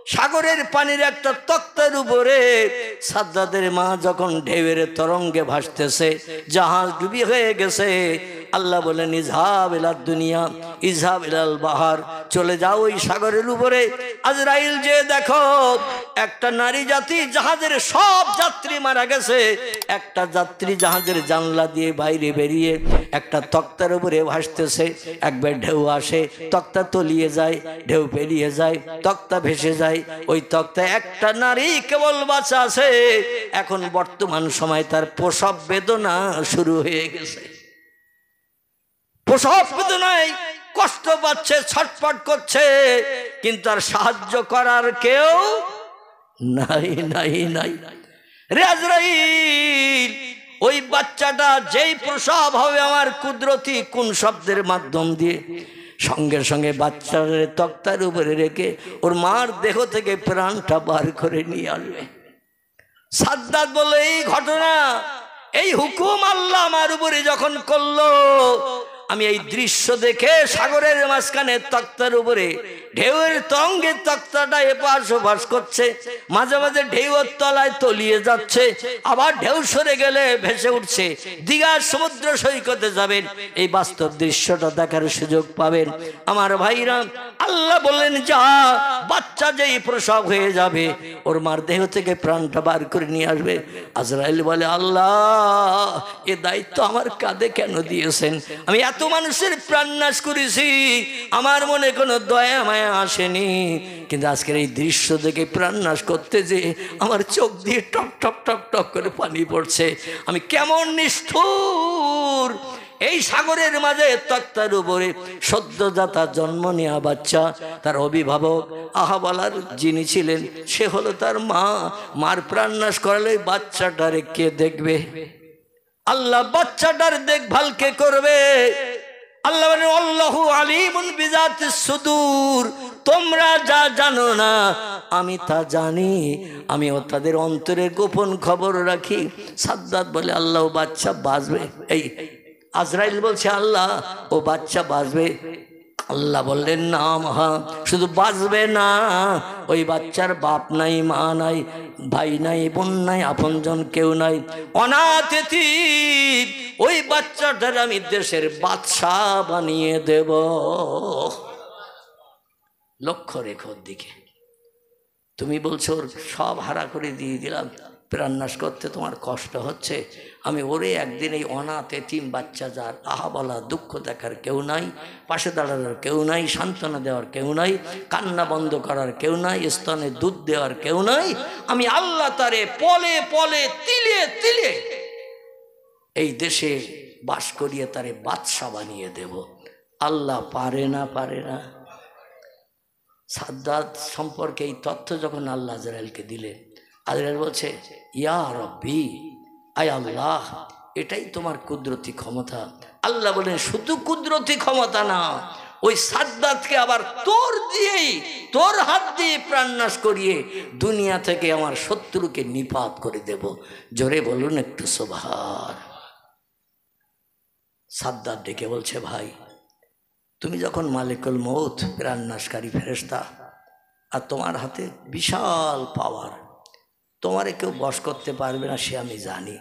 সাগরের পানির একটা তক্তার উপরে সাদ্দাতের মা যখন ঢেউয়ের তরঙ্গে ভাসতেছে, জাহাজ ডুবি হয়ে গেছে। আল্লাহ বলেন ইজহাব ইলাদ দুনিয়া ইজহাব ইলাল বাহার, চলে যাও ওই সাগরের উপরে। আজরাইল যে দেখো একটা নারী জাতি, জাহাজের সব যাত্রী মারা গেছে, একটা যাত্রী জাহাজের জানলা দিয়ে বাইরে বেরিয়ে একটা তক্তার উপরে ভাসতেছে। একবার ঢেউ আসে, তক্তা তলিয়ে যায়, ঢেউ পেরিয়ে যায়, তক্তা ভেসে যায়। ওই তক্তায় একটা নারী কেবল বাঁচা আছে। এখন বর্তমান সময় তার প্রসব বেদনা শুরু হয়ে গেছে। প্রসব বেদনায় কষ্ট পাচ্ছে, ছটফট করছে, কিন্তু আর সাহায্য করার কেউ নাই নাই নাই। রে আজরাইল, ওই বাচ্চাটা যেই প্রসব হবে আমার কুদরতি কোন শব্দের মাধ্যম দিয়ে, সঙ্গে সঙ্গে বাচ্চারে তক্তার উপরে রেখে ওর মার দেহ থেকে প্রাণটা বার করে নিয়ে আসবে। সাদ্দাত বলে এই ঘটনা, এই হুকুম আল্লাহ আমার উপরে যখন করলো, আমি এই দৃশ্য দেখে সাগরের মাঝখানে তক্তার উপরে ঢেউয়ের তরঙ্গে তক্তাটা এপাশ ওপাশ করছে, মাঝে মাঝে ঢেউয়ের তলায় তলিয়ে যাচ্ছে, আবার ঢেউ সরে গেলে ভেসে উঠছে। দীঘার সমুদ্র সৈকতে যাবেন, এই বাস্তব দৃশ্যটা দেখার সুযোগ পাবেন। আমার ভাইরা, আল্লাহ বললেন যা, বাচ্চা যেই প্রসব হয়ে যাবে ওর মার দেহ থেকে প্রাণটা বার করে নিয়ে আসবে। আজরাইল বলে আল্লাহ, এ দায়িত্ব আমার কাঁধে কেন দিয়েছেন? আমি এত মানুষের প্রাণ নাশ করেছি, আমার মনে কোনো দয়া মায়া আসেনি, কিন্তু আজকের এই দৃশ্য দেখে প্রাণ নাশ করতে যে আমার চোখ দিয়ে টপ টপ টপ টপ করে পানি পড়ছে। আমি কেমন নিষ্ঠুর! এই সাগরের মাঝে তক্তার উপরে সদ্যজাতা জন্ম নেওয়া বাচ্চা, তার অভিভাবক আহাবালার যিনি ছিলেন সে হলো তার মা। মার প্রাণ নাশ করালে বাচ্চাটারে কে দেখবে? আল্লাহ বাচ্চাটার দেখভাল কে করবে? আল্লাহ বলেন আল্লাহু আলিমুন বিজাতিস সুদূর, তোমরা যা জানো না আমি তা জানি, আমিও তাদের অন্তরের গোপন খবর রাখি। সাদ্দাত বলে আল্লাহ ও বাচ্চা বাঁচবে। এই আজরাইল বলছে আল্লাহ ও বাচ্চা বাঁচবে। আল্লাহ বললেন না মহা, শুধু বাঁচবে না, ওই বাচ্চার বাপ নাই, মা নাই, ভাই নাই, বোন নাই, আপনজন কেউ নাই, অনাথ এতিম। ওই বাচ্চাটার আমি দেশের বাদশাহ বানিয়ে দেব। লক্ষ্য রেখো দিকে। তুমি বলছো ওর সব হারা করে দিয়ে দিলাম, প্রাণনাশ করতে তোমার কষ্ট হচ্ছে, আমি ওরে একদিন এই অনাথ এতিম বাচ্চা, যার আহাবলা দুঃখ দেখার কেউ নাই, পাশে দাঁড়ানোর কেউ নাই, সান্ত্বনা দেওয়ার কেউ নাই, কান্না বন্ধ করার কেউ নাই, স্তনে দুধ দেওয়ার কেউ নাই, আমি আল্লাহ তারে পলে পলে তিলে তিলে এই দেশে বাস করিয়ে তারে বাদশা বানিয়ে দেব। আল্লাহ পারে না? পারে না? সাদ্দাত সম্পর্কে এই তথ্য যখন আল্লাহ আজরাইলকে দিলেন, আজরাইল বলছে ইয়া রব্বি, আয় আল্লাহ, এটাই তোমার কুদরতি ক্ষমতা। আল্লাহ বলেন শুধু কুদরতি ক্ষমতা না, ওই সাদ্দাতকে আবার তোর দিয়েই, তোর হাত দিয়ে প্রাণনাশ করিয়ে দুনিয়া থেকে আমার শত্রুকে নিপাত করে দেব। জোরে বলুন একটু সুবহান। সাদ্দাত ডেকে বলছে ভাই, তুমি যখন মালিকুল মউত, প্রাণনাশকারী ফেরেশতা, আর তোমার হাতে বিশাল পাওয়ার, তোমারে কেউ বশ করতে পারবে না সে আমি জানি,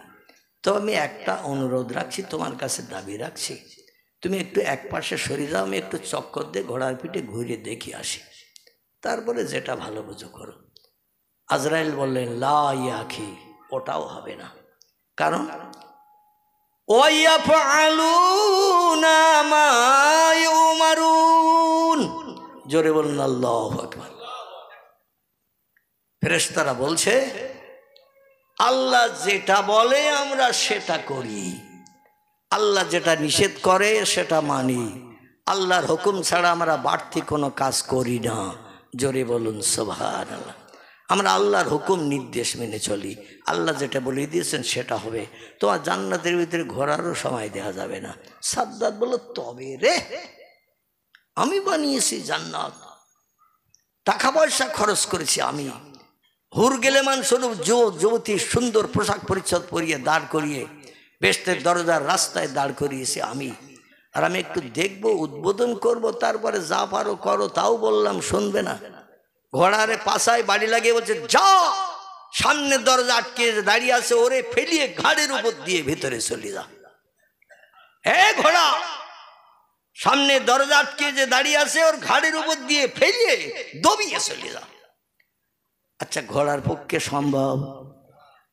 তো আমি একটা অনুরোধ রাখছি, তোমার কাছে দাবি রাখছি, তুমি একটু এক পাশে সরে যাও, আমি একটু চক্কর দিয়ে ঘোড়ার পিঠে ঘুরে দেখি আসি, তারপরে যেটা ভালো বুঝো করো। আজরাইল বললেন লা ইয়াখি, ওটাও হবে না, কারণ ওয়ায়াফআলুনা মা ইউমারুন। জোরে বলুন আল্লাহু আকবার। ফেরেশতারা বলছে আল্লাহ যেটা বলে আমরা সেটা করি, আল্লাহ যেটা নিষেধ করে সেটা মানি, আল্লাহর হুকুম ছাড়া আমরা বাড়তি কোনো কাজ করি না। জোরে বলুন সুবহানাল্লাহ। আমরা আল্লাহর হুকুম নির্দেশ মেনে চলি, আল্লাহ যেটা বলে দিয়েছেন সেটা হবে। তোমার জান্নাতের ভিতরে ঘোরারও সময় দেওয়া যাবে না। সাদ্দাত বলল তবে রে, আমি বানিয়েছি জান্নাত, টাকা পয়সা খরচ করেছি আমি, হুর গেলেমান স্বরূপ যুবতী সুন্দর পোশাক পরিচ্ছদ পরিয়ে দাঁড় করিয়ে বেহেশতের দরজার রাস্তায় দাঁড় করিয়েছি আমি, আর আমি একটু দেখবো, উদ্বোধন করব, তারপরে যা পারো করো, তাও বললাম শুনবে না। ঘোড়ারে পাশায় বাড়ি লাগিয়ে বলছে, যা, সামনে দরজা আটকে দাঁড়িয়ে আছে, ওরে ফেলিয়ে ঘাড়ের উপর দিয়ে ভিতরে চলে যা। ঘোড়া, সামনে দরজা আটকে যে দাঁড়িয়ে আছে, ওর ঘাড়ের উপর দিয়ে ফেলিয়ে দবিয়ে চলে যা। আচ্ছা, ঘোড়ার পক্ষে সম্ভব?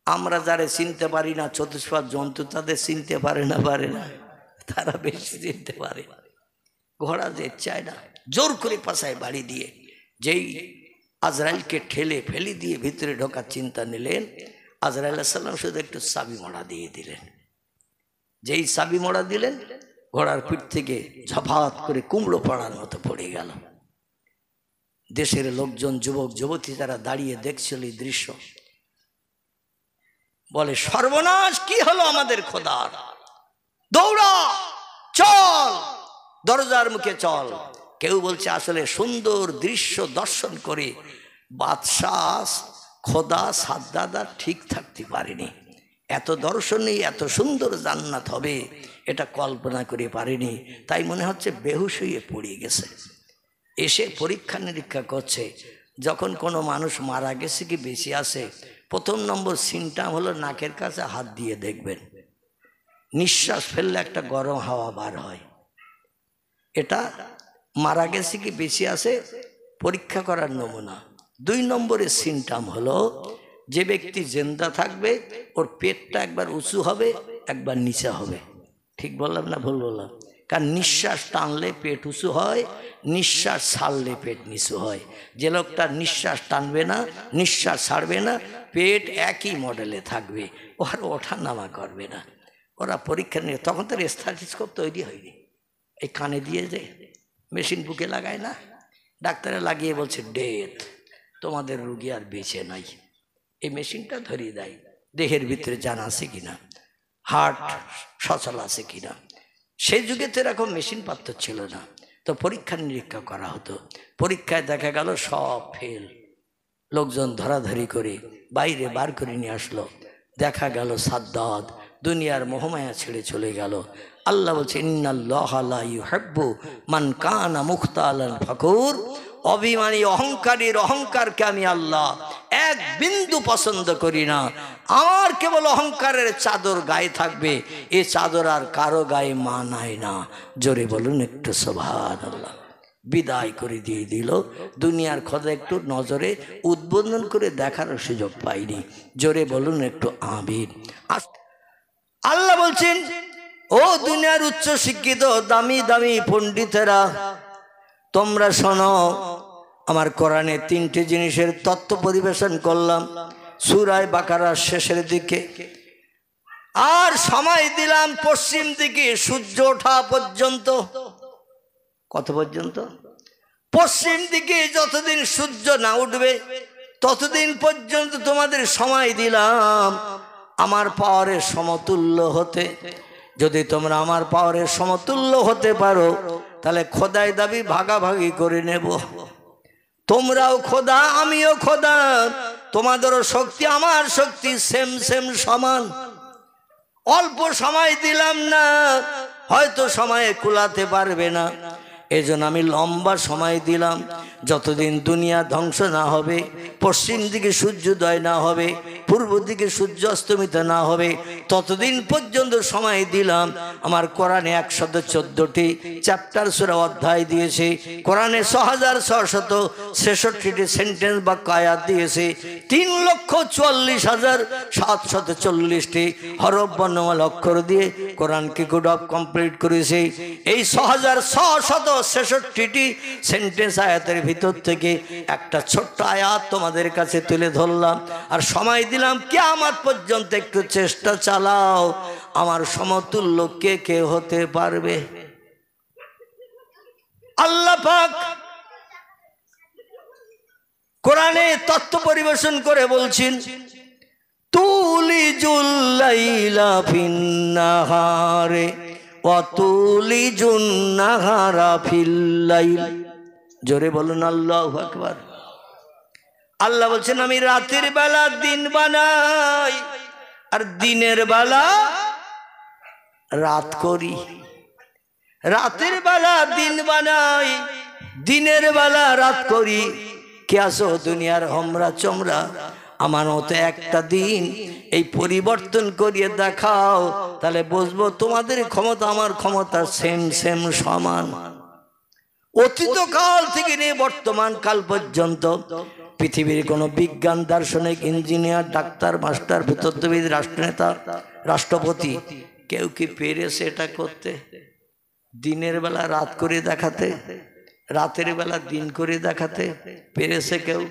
আমরা যারা চিনতে পারি না, চতুষ্পাদ জন্তু তাদের চিনতে পারে না, তারা বেশি চিনতে পারে। ঘোড়া যে চায় না, জোর করে পাশায় বাড়ি দিয়ে যেই আজরাইলকে ঠেলে ফেলি দিয়ে ভিতরে ঢোকার চিন্তা নিলেন, আজরাইল আলাইহিস সালাম শুধু একটু চাবি মোড়া দিয়ে দিলেন। যেই চাবি মোড়া দিলেন, ঘোড়ার পিঠ থেকে ঝপাত করে কুমড়ো পড়ার মতো পড়ে গেল। দেশের লোকজন, যুবক যুবতী যারা দাঁড়িয়ে দেখছিল এই দৃশ্য, বলে, সর্বনাশ, কি হলো আমাদের খোদার, দৌড়া, চল, দরজার মুখে চল। কেউ বলছে আসলে সুন্দর দৃশ্য দর্শন করে বাদশাহ খোদা সাদ্দাদা ঠিক থাকতে পারেনি। এত দর্শনে এত সুন্দর জান্নাত হবে এটা কল্পনা করে পারেনি। তাই মনে হচ্ছে বেহুশ হয়ে পড়ে গেছে। এসে পরীক্ষা নিরীক্ষা করছে। যখন কোনো মানুষ মারা গেছে কি বেশি আছে, প্রথম নম্বর সিনটা হলো নাকের কাছে হাত দিয়ে দেখবেন, নিঃশ্বাস ফেললে একটা গরম হাওয়া বার হয়। এটা মারা গেছে কি বেশি আছে পরীক্ষা করার নমুনা। 2 নম্বরের সিনটাম হলো, যে ব্যক্তি জিন্দা থাকবে ওর পেটটা একবার উঁচু হবে, একবার নিচে হবে। ঠিক বললাম না ভুল বললাম? কারণ নিঃশ্বাস টানলে পেট উঁচু হয়, নিঃশ্বাস ছাড়লে পেট নিচু হয়। যে লোকটা নিঃশ্বাস টানবে না, নিঃশ্বাস ছাড়বে না, পেট একই মডেলে থাকবে, ও আর ওঠা নামা করবে না। ওরা পরীক্ষা নিয়ে, তখন তো স্ট্যাথোস্কোপ তৈরি হয়নি, এই কানে দিয়ে যে মেশিন বুকে লাগায় না, ডাক্তারে লাগিয়ে বলছে ডেথ, তোমাদের রুগী আর বেঁচে নাই। এই মেশিনটা ধরিয়ে দেয় দেহের ভিতরে জান আছে কিনা, হার্ট সচল আছে কিনা। সেই যুগে তো এরকম মেশিন পাত্র ছিল না, তো পরীক্ষা নিরীক্ষা করা হতো। পরীক্ষায় দেখা গেল সব ফেল। লোকজন ধরাধরি করে বাইরে বার করে নিয়ে আসলো। দেখা গেল সাদ্দাদ দুনিয়ার মোহমায়া ছেড়ে চলে গেল। আল্লাহ বলছে, ইন্নাল্লাহা লা ইউহিব্বু মান কানা মুখতালান ফাকুর। অভিমানী অহংকারীর অহংকারকে আমি আল্লাহ এক বিন্দু পছন্দ করি না। আমার কেবল অহংকারের চাদর গায়ে থাকবে, এ চাদর আর কারো গায়ে মানায় না। জোরে বলুন একটু সুবহানাল্লাহ। বিদায় করে দিয়ে দিল। দুনিয়ার খোদা একটু নজরে উদ্বোধন করে দেখার সুযোগ পাইনি। জোরে বলুন একটু আমিন। আল্লাহ বলছেন, ও দুনিয়ার উচ্চ শিক্ষিত দামি দামি পণ্ডিতেরা, তোমরা শোনো, আমার কোরআনে 3টে জিনিসের তত্ত্ব পরিবেশন করলাম সূরা বাকারার শেষের দিকে, আর সময় দিলাম পশ্চিম দিকে সূর্য ওঠা পর্যন্ত। কত পর্যন্ত? পশ্চিম দিকে যতদিন সূর্য না উঠবে ততদিন পর্যন্ত তোমাদের সময় দিলাম আমার পাওয়ারের সমতুল্য হতে। যদি তোমরা আমার পাওয়ারের সমতুল্য হতে পারো, তাহলে খোদাই দাবি ভাগাভাগি করে নেব। তোমরাও খোদা, আমিও খোদা, তোমাদেরও শক্তি আমার শক্তি সেম সেম সমান। অল্প সময় দিলাম না, হয়তো সময়ে কুলাতে পারবে না, এজন্য আমি লম্বা সময় দিলাম। যতদিন দুনিয়া ধ্বংস না হবে, পশ্চিম দিকে সূর্যোদয় না হবে, পূর্ব দিকে সূর্য অস্তমিত না হবে, ততদিন পর্যন্ত সময় দিলাম। আমার কোরআনে 114টি চ্যাপ্টার সূরা অধ্যায় দিয়েছে। কোরআনে 6663টি সেন্টেন্স বা আয়াত দিয়েছে। 3,44,740টি হরফ বর্ণমালা অক্ষর দিয়ে কোরআনকে কোড অফ কমপ্লিট করেছে। এই 6663টি সেন্টেন্স আয়াতের ভিতর থেকে একটা ছোট্ট আয়াত তোমাদের কাছে তুলে ধরলাম, আর সময় দিলাম কিয়ামত পর্যন্ত। একটু চেষ্টা চালাও, আমার সমতুল্য কে কে হতে পারবে? আল্লাহ পাক কোরআনে তত্ত্ব পরিবেশন করে বলছেন, তুলিজুল লাইলা ফিন নাহারে ওয়া তুলিজুন নাহারা ফিল লাইল। জোরে বলুন আল্লাহু আকবার। আল্লাহ বলছেন, আমি রাতের বেলা দিন বানাই আর দিনের বেলা রাত করি। রাতের বেলা দিন বানাই, দিনের বেলা রাত করি। কে আসো দুনিয়ার হমরা চমরা, আমার মতো একটা দিন এই পরিবর্তন করিয়ে দেখাও, তাহলে বুঝবো তোমাদের ক্ষমতা আমার ক্ষমতা সেম সেম সমান। অতীত কাল থেকে নিয়ে বর্তমান কাল পর্যন্ত পৃথিবীর কোনো বিজ্ঞান, দার্শনিক, ইঞ্জিনিয়ার, ডাক্তার, মাস্টার, ভূতত্ত্ববিদ, রাষ্ট্রনেতা, রাষ্ট্রপতি কেউ কি পেরেছে এটা করতে? দিনের বেলা রাত করে দেখাতে, রাতের বেলা দিন করে দেখাতে পেরেছে কেউ?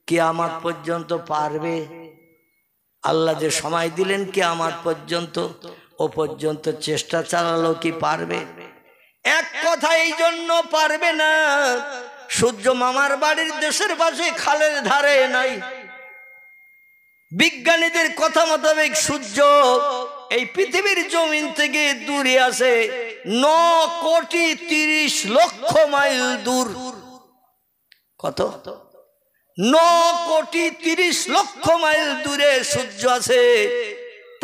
কিয়ামত পর্যন্ত পারবে? আল্লাহ যে সময় দিলেন কিয়ামত পর্যন্ত, ও পর্যন্ত চেষ্টা চালালো কি পারবে? এক কথা এই জন্য পারবে না, সূর্য মামার বাড়ির দেশের পাশে খালের ধারে নাই। বিজ্ঞানীদের কথা মোতাবেক সূর্য এই পৃথিবীর জমিন থেকে দূরে আছে 9,30,00,000 মাইল দূর। কত? 9,30,00,000 মাইল দূরে সূর্য আছে।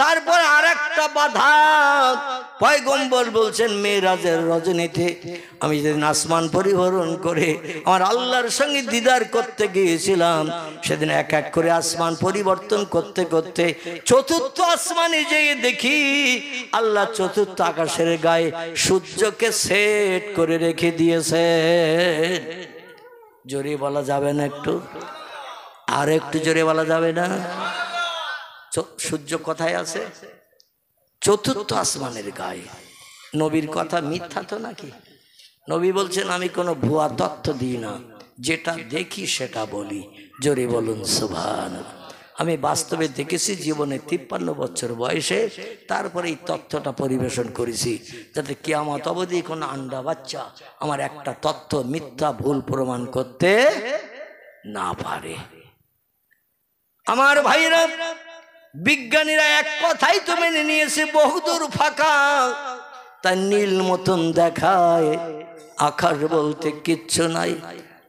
তারপর আর একটা বাধা, পয়গম্বর বলছেন মেরাজের রজনীতে আমি যেদিন আসমান পরিভ্রমণ করে আমার আল্লাহর সঙ্গে দিদার করতে গিয়েছিলাম, সেদিন এক এক করে আসমান পরিবর্তন করতে করতে চতুর্থ আসমানে যেয়ে দেখি আল্লাহ চতুর্থ আকাশের গায়ে সূর্যকে সেট করে রেখে দিয়েছে। জোরে বলা যাবে না একটু? আর একটু জোরে বলা যাবে না? সূর্য কোথায় আছে? চতুর্থ আসমানের গায়ে। নবীর কথা মিথ্যা তো নাকি? নবী বলছেন আমি কোনো ভুয়া তথ্য দিই না, যেটা দেখি সেটা বলি। জোরে বলুন সুবহানাল্লাহ। আমি বাস্তবে দেখেছি জীবনে 53 বছর বয়সে, তারপরে এই তথ্যটা পরিবেশন করেছি যাতে কিয়ামত অবধি কোনো আন্ডা বাচ্চা আমার একটা তথ্য মিথ্যা ভুল প্রমাণ করতে না পারে। আমার ভাইরা, বিজ্ঞানীরা এক কথাই তো মেনে নিয়েছে বহুদূর ফাঁকা, তার নীল মতন দেখায়, আকাশ বলতে কিচ্ছু নাই।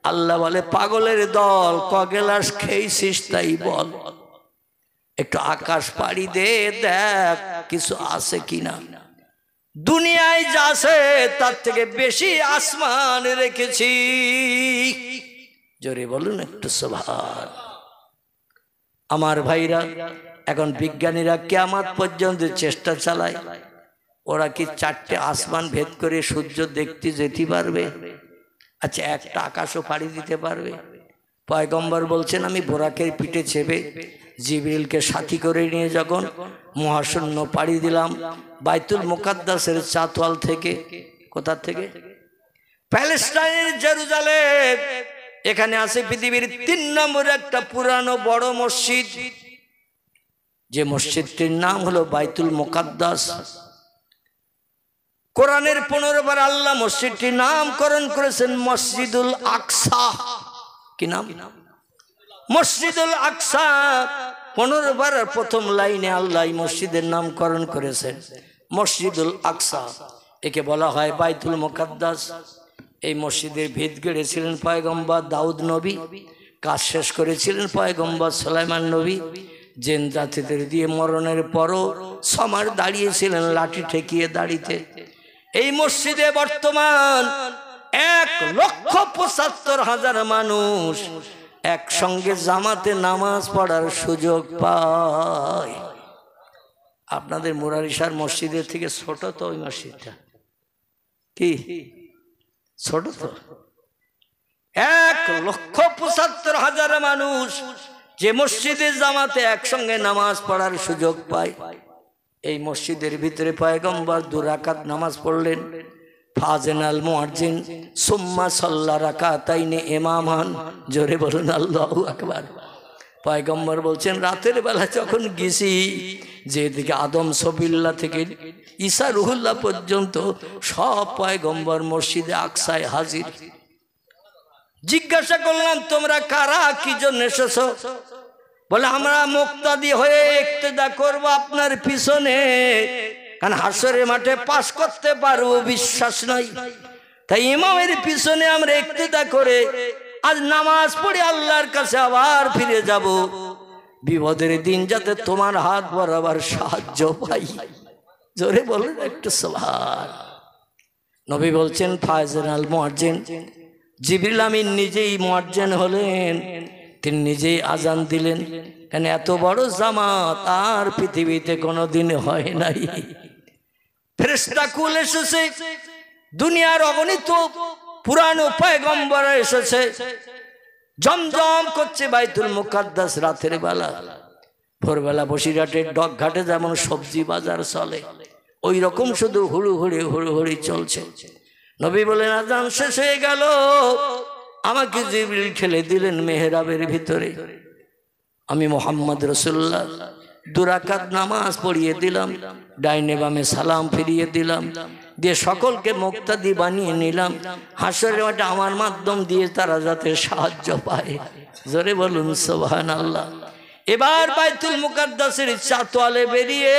আল্লাহ বলে পাগলের দল, কগেলাস খেয়েছিস তাই বল, একটু আকাশ পাড়ি দে, দেখ কিছু আছে কিনা। দুনিয়ায় যা আছে তার থেকে বেশি আসমান রেখেছি। জোরে বলুন একটু সুবহান। আমার ভাইরা, এখন বিজ্ঞানীরা কিয়ামত পর্যন্ত চেষ্টা চালায়, ওরা কি 4টে আসমান ভেদ করে সূর্য দেখতে যেতে পারবে? আচ্ছা, একটা আকাশও পাড়ি দিতে পারবে? পয়গম্বর বলছেন আমি বোরাকের পিঠে চেপে জিবরিলকে সাথী করে নিয়ে যখন মহাশূন্য পাড়ি দিলাম বাইতুল মুকাদ্দাসের চাতওয়াল থেকে, কোথা থেকে? প্যালেস্টাইনের জেরুজালেম। এখানে আছে পৃথিবীর 3 নম্বর একটা পুরানো বড় মসজিদ, যে মসজিদটির নাম হলো বাইতুল মুকাদ্দাস। কোরআনের 15 বার আল্লাহ মসজিদটির নামকরণ করেছেন মসজিদুল আকসা। কি নাম? মসজিদুল আকসা। 15 বার প্রথম লাইনে আল্লাহ মসজিদের নামকরণ করেছেন মসজিদুল আকসা। একে বলা হয় বাইতুল মুকাদ্দাস। এই মসজিদের ভিত গেড়েছিলেন পয়গম্বর দাউদ নবী, কাজ শেষ করেছিলেন পয়গম্বর সুলাইমান নবী। জেন জাতিদের দিয়ে মরণের পরও সমার দাঁড়িয়েছিলেন লাঠি ঠেকিয়ে দাঁড়িতে। এই মসজিদে বর্তমান 1,75,000 মানুষ একসঙ্গে জামাতে নামাজ পড়ার সুযোগ পায়। আপনাদের মুরারিশার মসজিদের থেকে ছোট তো ওই মসজিদটা? কি ছোট তো? 1,75,000 মানুষ যে মসজিদে জামাতে একসঙ্গে নামাজ পড়ার সুযোগ পায়। এই মসজিদের ভিতরে পয়গম্বর 2 রাকাত নামাজ পড়লেন। ফাজেনাল মুয়াজ্জিন সুম্মা সাল্লা রাকাতাইনি ইমামান। জোরে বলুন আল্লাহু আকবার। পয়গম্বর বলছেন রাতের বেলা যখন গেছি, যেদিকে আদম সবিল্লা থেকে ঈসা রুহুল্লাহ পর্যন্ত সব পয়গম্বর মসজিদে আকসায় হাজির। জিজ্ঞাসা করলাম তোমরা কারা, কি জন্য এসেছো? বলে আমরা মুক্তাদি হয়ে ইক্তেদা করব আপনার পিছনে, কারণ হাসরের মাঠে পাস করতে পারবো বিশ্বাস নাই, তাই ইমামের পিছনে আমরা ইক্তেদা করে আজ নামাজ পড়ে আল্লাহর কাছে আবার ফিরে যাব, বিপদের দিন যাতে তোমার হাত বরাবর সাহায্য পাই। জোরে বলুন একটু সুবহান। নবী বলছেন ফায়জানাল মুয়াজ্জিন, জিবরিল আমিন নিজেই মুয়াজ্জিন হলেন, তিনি নিজেই আজান দিলেন। কেন এত বড় জামাত আর পৃথিবীতে কোনোদিন হয় নাই। ফেরেশতা কুল এসেছে, দুনিয়ার অগণিত পুরানো পয়গম্বর এসেছে, জমজম করছে বাইতুল মুকাদ্দাস রাতের বেলা। ভোরবেলা বসিরহাটের ডকঘাটে যেমন সবজি বাজার চলে, ওই রকম শুধু হুড়ুহুড়ি চলছে। নবী বলেন আজান শেষ হয়ে গেল, আমাকে জিবরিল ঠেলে দিলেন মেহরাবের ভিতরে। আমি মুহাম্মদ রাসূলুল্লাহ 2 রাকাত নামাজ পড়িয়ে দিলাম, ডাইনে বামে সালাম ফিরিয়ে দিলাম, দিয়ে সকলকে মুক্তাদি বানিয়ে নিলাম। হাসরের মাঠে আমার মাধ্যম দিয়ে তারা যাতে সাহায্য পায়। জোরে বলুন সুবহানাল্লাহ। এবার বাইতুল মুকাদ্দাসের চাতওয়ালে বেরিয়ে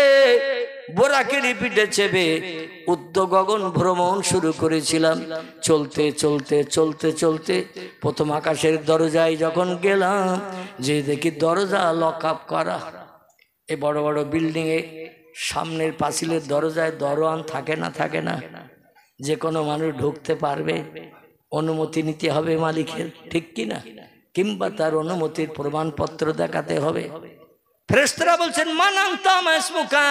বোরাকের পিঠে চেপে উদ্যোগ গগন ভ্রমণ শুরু করেছিলাম। চলতে চলতে চলতে চলতে প্রথম আকাশের দরজায় যখন গেলাম, যে দেখি দরজা লক আপ করা। এই বড় বড় বিল্ডিং এ সামনের পাঁচিলের দরজায় দরওয়ান থাকে না? থাকে না? যে কোনো মানুষ ঢুকতে পারবে, অনুমতি নিতে হবে মালিকের, ঠিক কি না? কিংবা তার অনুমতির প্রমাণপত্র দেখাতে হবে। ফেরেশতারা বলছেন মান আনতা মা ইসমুকা,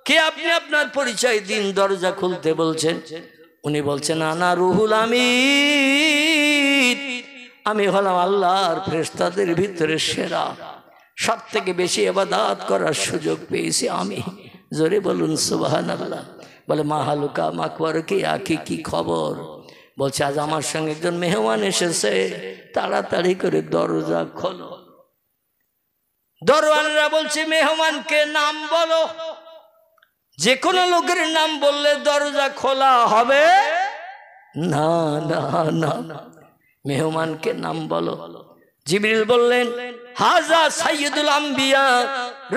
কে আপনি, আপনার পরিচয় দিন। দরজা খুলতে বলছেন। উনি বলছেন আনা রুহুল আমিন, আমি হলাম আল্লাহর ফেরেশতাদের ভিতরে সেরা, সব থেকে বেশি ইবাদত করার সুযোগ পেয়েছি আমি। জোরে বলুন সুবহানাল্লাহ। বলে মা হালুকা মাকবার কি আকি, কি খবর? বলছে আজ আমার সঙ্গে একজন মেহমান এসেছে, তাড়াতাড়ি করে দরজা খোলো। দরওয়ানরা বলছে মেহমানকে নাম বলো। যে কোনো লোকের নাম বললে দরজা খোলা হবে না? না না, মেহমানকে নাম বলো। জিবরিল বললেন হাজা সাইয়্যিদুল আম্বিয়া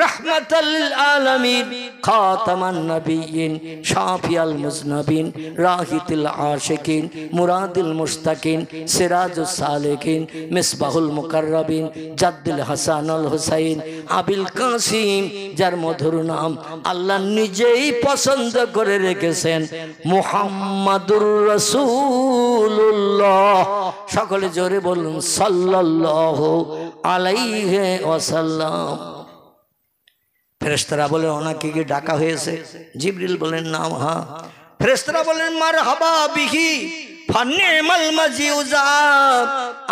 রাহমাতাল লিল আলামিন খাতামান নবিয়্যিন শাফিয়াল মুজনাবিন রাহিতুল আশিকিন মুরাদিল মুশতাকিন সিরাজুস সালিকিন মিসবাহুল মুকাররাবিন জাদ্দুল হাসানুল হুসাইন আবিল কাসিম, যার মধুর নাম আল্লাহ নিজেই পছন্দ করে রেখেছেন মুহাম্মাদুর রাসূলুল্লাহ। সকলে জোরে বলুন সাল্লাল্লাহু আলাইহি ওয়াসাল্লাম। ফেরেশতারা বলেন ওনাকে কি ডাকা হয়েছে? জিবরিল বলেন নাম হ্যাঁ। ফেরেশতারা বলেন মারহাবা বিহি ফানিমাল মাজিউজা,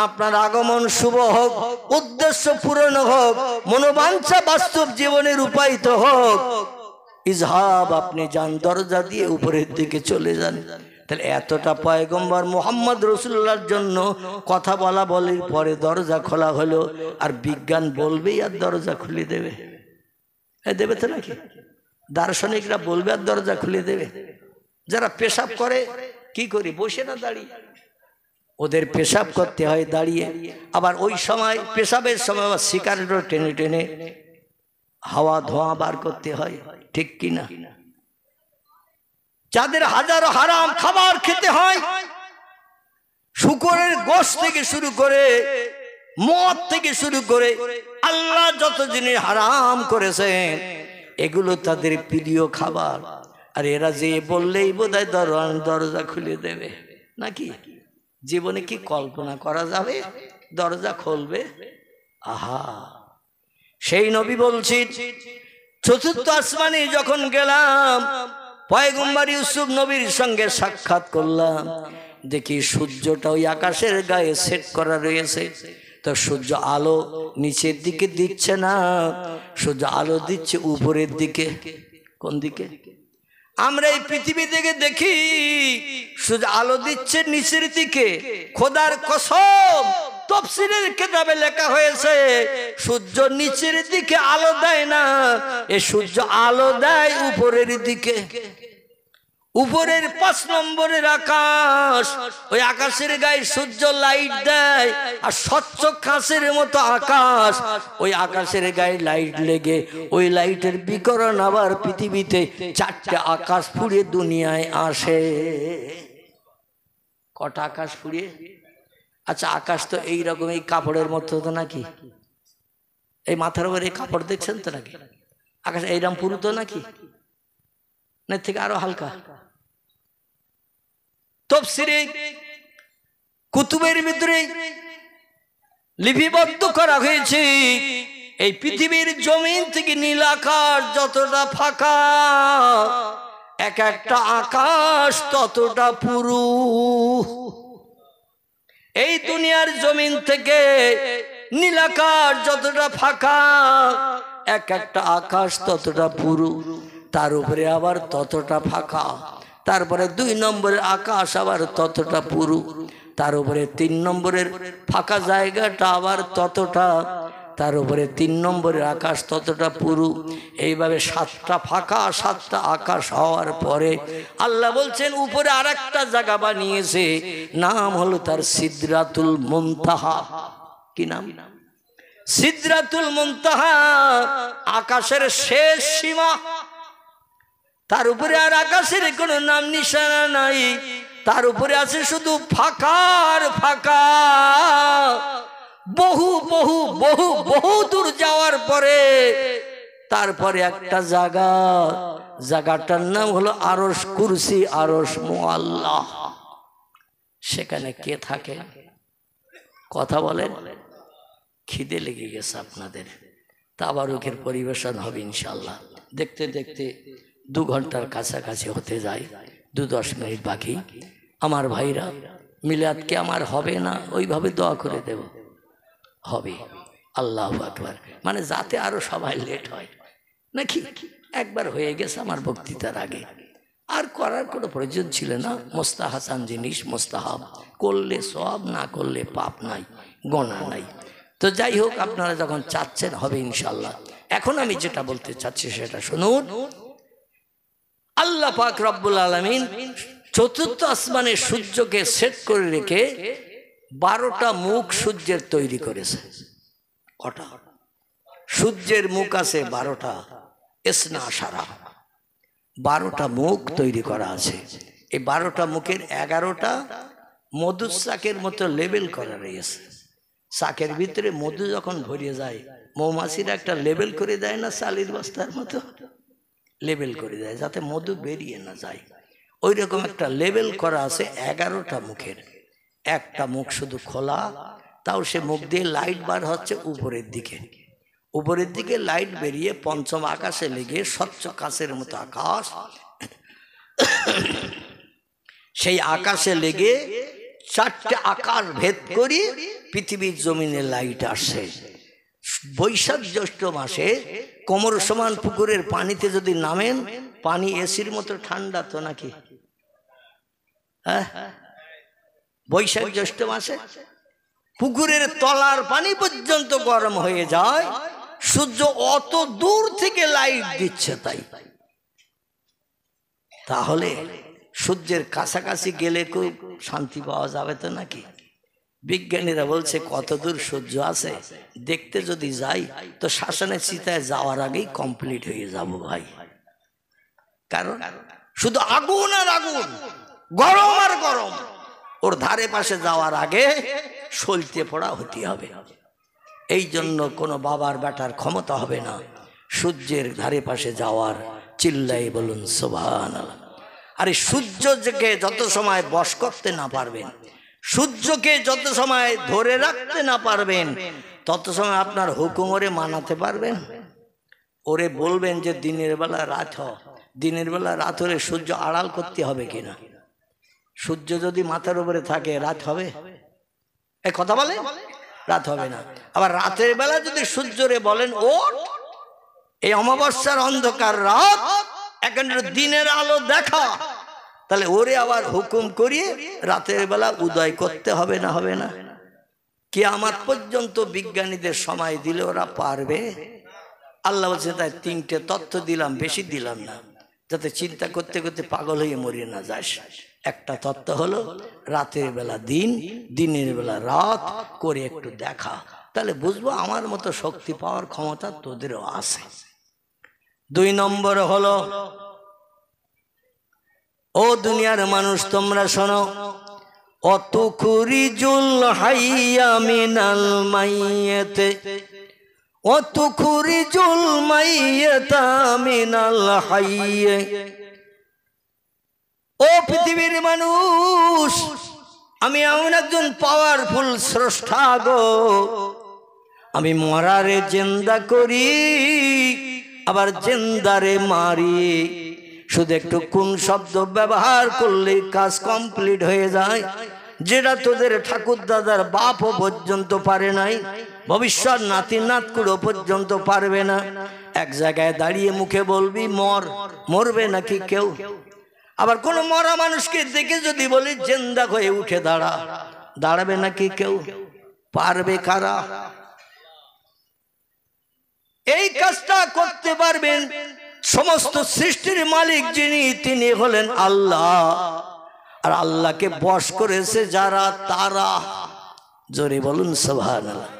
আপনার আগমন শুভ হোক, উদ্দেশ্য পূরণ হোক, মনোবাঞ্ছা বাস্তব জীবনে রূপায়িত হোক। ইজহাব, আপনি যান, দরজা দিয়ে উপরের দিকে চলে যান। তাহলে এতটা পয়গম্বর মুহাম্মদ রাসূলুল্লাহর জন্য কথা বলা বলির পরে দরজা খোলা হলো, আর বিজ্ঞান বলবেই আর দরজা খুলে দেবে? দেবে তো নাকি? দার্শনিকরা বলবে আর দরজা খুলে দেবে? যারা পেশাব করে কি করি, বসে না দাঁড়িয়ে? ওদের পেশাব করতে হয় দাঁড়িয়ে। আবার ওই সময় পেশাবের সময় আবার সিগারেটও টেনে টেনে হাওয়া ধোঁয়া বার করতে হয়, ঠিক কি না? যাদের হাজারো হারাম খাবার খেতে হয়, শুকরের গোশত থেকে শুরু করে মদ থেকে শুরু করে আল্লাহ যত জিনিস হারাম করেছেন, এগুলো তাদের প্রিয় খাবার। আর এরা যে বললেই বোধহয় দরজা খুলে দেবে নাকি? জীবনে কি কল্পনা করা যাবে দরজা খুলবে? আহা, সেই নবী বলছি চতুর্থ আসমানে যখন গেলাম, পয়গম্বর ইউসুফ নবীর সঙ্গে সাক্ষাৎ করলাম। দেখি সূর্যটা ওই আকাশের গায়ে সেট করা রয়েছে। তো সূর্য আলো নিচের দিকে দিচ্ছে না, সূর্য আলো দিচ্ছে উপরের দিকে। কোন দিকে? আমরা এই পৃথিবী থেকে দেখি সূর্য আলো দিচ্ছে নিচের দিকে। খোদার কসম, তাফসীরের কিতাবে লেখা হয়েছে সূর্য নিচের দিকে আলো দেয় না, এ সূর্য আলো দেয় উপরের দিকে। উপরের 5 নম্বরের আকাশ, ওই আকাশের গায়ে সূর্য লাইট দেয়। আর স্বচ্ছ কাঁচের মতো আকাশ, ওই আকাশের গায়ে লাইট লেগে ওই লাইটের বিকিরণ আবার পৃথিবীতে 4টে আকাশ ফুরিয়ে দুনিয়ায় আসে। কটা আকাশ ফুরিয়ে? আচ্ছা, আকাশ তো এইরকম এই কাপড়ের মতো তো নাকি? এই মাথার উপরে এই কাপড় দেখছেন তো নাকি? আকাশ এইরকম পুরু তো নাকি? না থেকে আরো হালকা? তাফসীরে কুতুবের ভিতরে লিপিবদ্ধ করা হয়েছে এই পৃথিবীর জমিন থেকে নীল আকাশ যতটা ফাঁকা এক একটা আকাশ ততটা পুরু। এই দুনিয়ার জমিন থেকে নীল আকাশ যতটা ফাঁকা এক একটা আকাশ ততটা পুরু, তার উপরে আবার ততটা ফাঁকা, তারপরে 2 নম্বরের আকাশ আবার ততটা পুরু, তার উপরে 3 নম্বরের ফাঁকা জায়গাটা আবার ততটা, তার উপরে 3 নম্বরের আকাশ ততটা পুরু। এইভাবে 7টা ফাঁকা 7টা আকাশ হওয়ার পরে আল্লাহ বলছেন উপরে আরেকটা জায়গা বানিয়েছে, নাম হলো তার সিদরাতুল মুনতাহা। কি নাম? সিদরাতুল মুনতাহা, আকাশের শেষ সীমা। তার উপরে আর আকাশের কোনো নাম নিশানা নাই, তার উপরে আছে শুধু ফাঁকার ফাঁকা। বহু বহু বহু বহু দূর যাওয়ার পরে তারপরে একটা জায়গা, জায়গাটার নাম হলো আরশ কুরসি, আরশ মুআল্লাহ। সেখানে কে থাকে? কথা বলেন। খিদে লেগে গেছে আপনাদের, তাবারুকের পরিবেশন হবে ইনশাআল্লাহ। দেখতে দেখতে 2 ঘন্টার কাছাকাছি হতে যায়, 2-10 মিনিট বাকি। আমার ভাইরা, মিলাদকে আমার হবে না, ওইভাবে দোয়া করে দেব। হবে, আল্লাহু আকবার। মানে যাতে আরো সবাই লেট হয় নাকি। একবার হয়ে গেছে আমার বক্তৃতার আগে, আর করার কোনো প্রয়োজন ছিল না। মোস্তাহাসান জিনিস, মোস্তাহাব, করলে সওয়াব, না করলে পাপ নাই, গোনা নাই। তো যাই হোক, আপনারা যখন চাচ্ছেন হবে ইনশাআল্লাহ। এখন আমি যেটা বলতে চাচ্ছি সেটা শুনুন। আল্লাহ পাক রব্বুল আলামিন 4th আসমানে সূর্যকে সেট করে রেখে 12টা মুখ সূর্যের তৈরি করেছে। কটা? সূর্যের মুখ আছে 12টা, ইসনা আশারা, 12টা মুখ তৈরি করা আছে। এই 12টা মুখের 11টা মধুর চাকের মতো লেবেল করা রয়েছে। চাকের ভিতরে মধু যখন ভরিয়ে যায়, মৌমাছিরা একটা লেবেল করে দেয় না, চালের বস্তার মতো লেবেল করে দেয় যাতে মধু বেরিয়ে না যায়। ওই রকম একটা লেবেল করা আছে 11টা মুখের। একটা মুখ শুধু খোলা, তাও সে মুখ দিয়ে লাইট বার হচ্ছে উপরের দিকে। উপরের দিকে লাইট বেরিয়ে 5ম আকাশে লেগে স্বচ্ছ কাচের মতো আকাশ, সেই আকাশে লেগে 4টে আকাশ ভেদ করে পৃথিবীর জমিনে লাইট আসে। বৈশাখ জ্যৈষ্ঠ মাসে কোমর সমান পুকুরের পানিতে যদি নামেন, পানি এসির মতো ঠান্ডা তো নাকি? হ্যাঁ, বৈশাখ জ্যৈষ্ঠ মাসে পুকুরের তলার পানি পর্যন্ত গরম হয়ে যায়। সূর্য অত দূর থেকে লাইট দিচ্ছে তাই। তাহলে সূর্যের কাছাকাছি গেলে খুব শান্তি পাওয়া যাবে তো নাকি? বিজ্ঞানীরা বলছে কত দূর সূর্য আছে দেখতে যদি যাই তো শ্মশানের চিতায় যাওয়ার আগেই কমপ্লিট হয়ে যাব ভাই। কারণ শুধু আগুন আর আগুন, গরম আর গরম। ওর ধারে পাশে যাওয়ার আগে সলতে পড়া হতে হবে। এই জন্য কোনো বাবার বেটার ক্ষমতা হবে না সূর্যের ধারে পাশে যাওয়ার। চিল্লাই বলুন সুবহানাল্লাহ। আরে সূর্যকে যত সময় বশ করতে না পারবেন, সূর্যকে যত সময় ধরে রাখতে না পারবেন, তত সময় আপনার হুকুম ওরে মানাতে পারবেন? ওরে বলবেন যে দিনের বেলা রাত হ, দিনের বেলা রাত হলে সূর্য আড়াল করতে হবে কিনা? সূর্য যদি মাথার উপরে থাকে রাত হবে? এই কথা বলে রাত হবে না। আবার রাতের বেলা যদি সূর্যরে বলেন ওঠ, এই অমাবস্যার অন্ধকার রাত, এখন দিনের আলো দেখা, তাহলে ওরে আবার হুকুম করিয়ে রাতের বেলা উদয় করতে হবে না? হবে না? কিয়ামত পর্যন্ত বিজ্ঞানীদের সময় দিলে ওরা পারবে? আল্লাহ বলছে তাই 3টে তথ্য দিলাম, বেশি দিলাম না, যাতে চিন্তা করতে করতে পাগল হয়ে মরিয়ে না যাস। একটা তত্ত্ব হলো রাতের বেলা দিন, দিনের বেলা রাত করে একটু দেখা, তাহলে বুঝবো আমার মতো শক্তি পাওয়ার ক্ষমতা তোদেরও আছে। 2 নম্বর হলো, ও দুনিয়ার মানুষ তোমরা শোনো, অতুখরিজুল হাইয়া মিনাল মাইয়াতে অতুখরিজুল মাইয়াতা মিনাল হাইয়ে। ও পৃথিবীর মানুষ, আমি এমন একজন পাওয়ারফুল স্রষ্টা গো, আমি মরারে জিন্দা করি আবার জিন্দারে মারি। শুধু একটু কোন শব্দ ব্যবহার করলে কাজ কমপ্লিট হয়ে যায়, যেটা তোদের ঠাকুর দাদার বাপও পর্যন্ত পারে নাই, ভবিষ্যৎ নাতি নাতকুড়ো পর্যন্ত পারবে না। এক জায়গায় দাঁড়িয়ে মুখে বলবি মর, মরবে নাকি কেউ? আবার কোন মরা মানুষকে দেখে যদি বলি জিন্দা হয়ে উঠে দাঁড়া, দাঁড়াবে নাকি কেউ? পারবে কারা? এই কাজটা করতে পারবেন সমস্ত সৃষ্টির মালিক যিনি, তিনি হলেন আল্লাহ। আর আল্লাহকে বশ করেছে যারা, তারা। জোরে বলুন সুবহানাল্লাহ।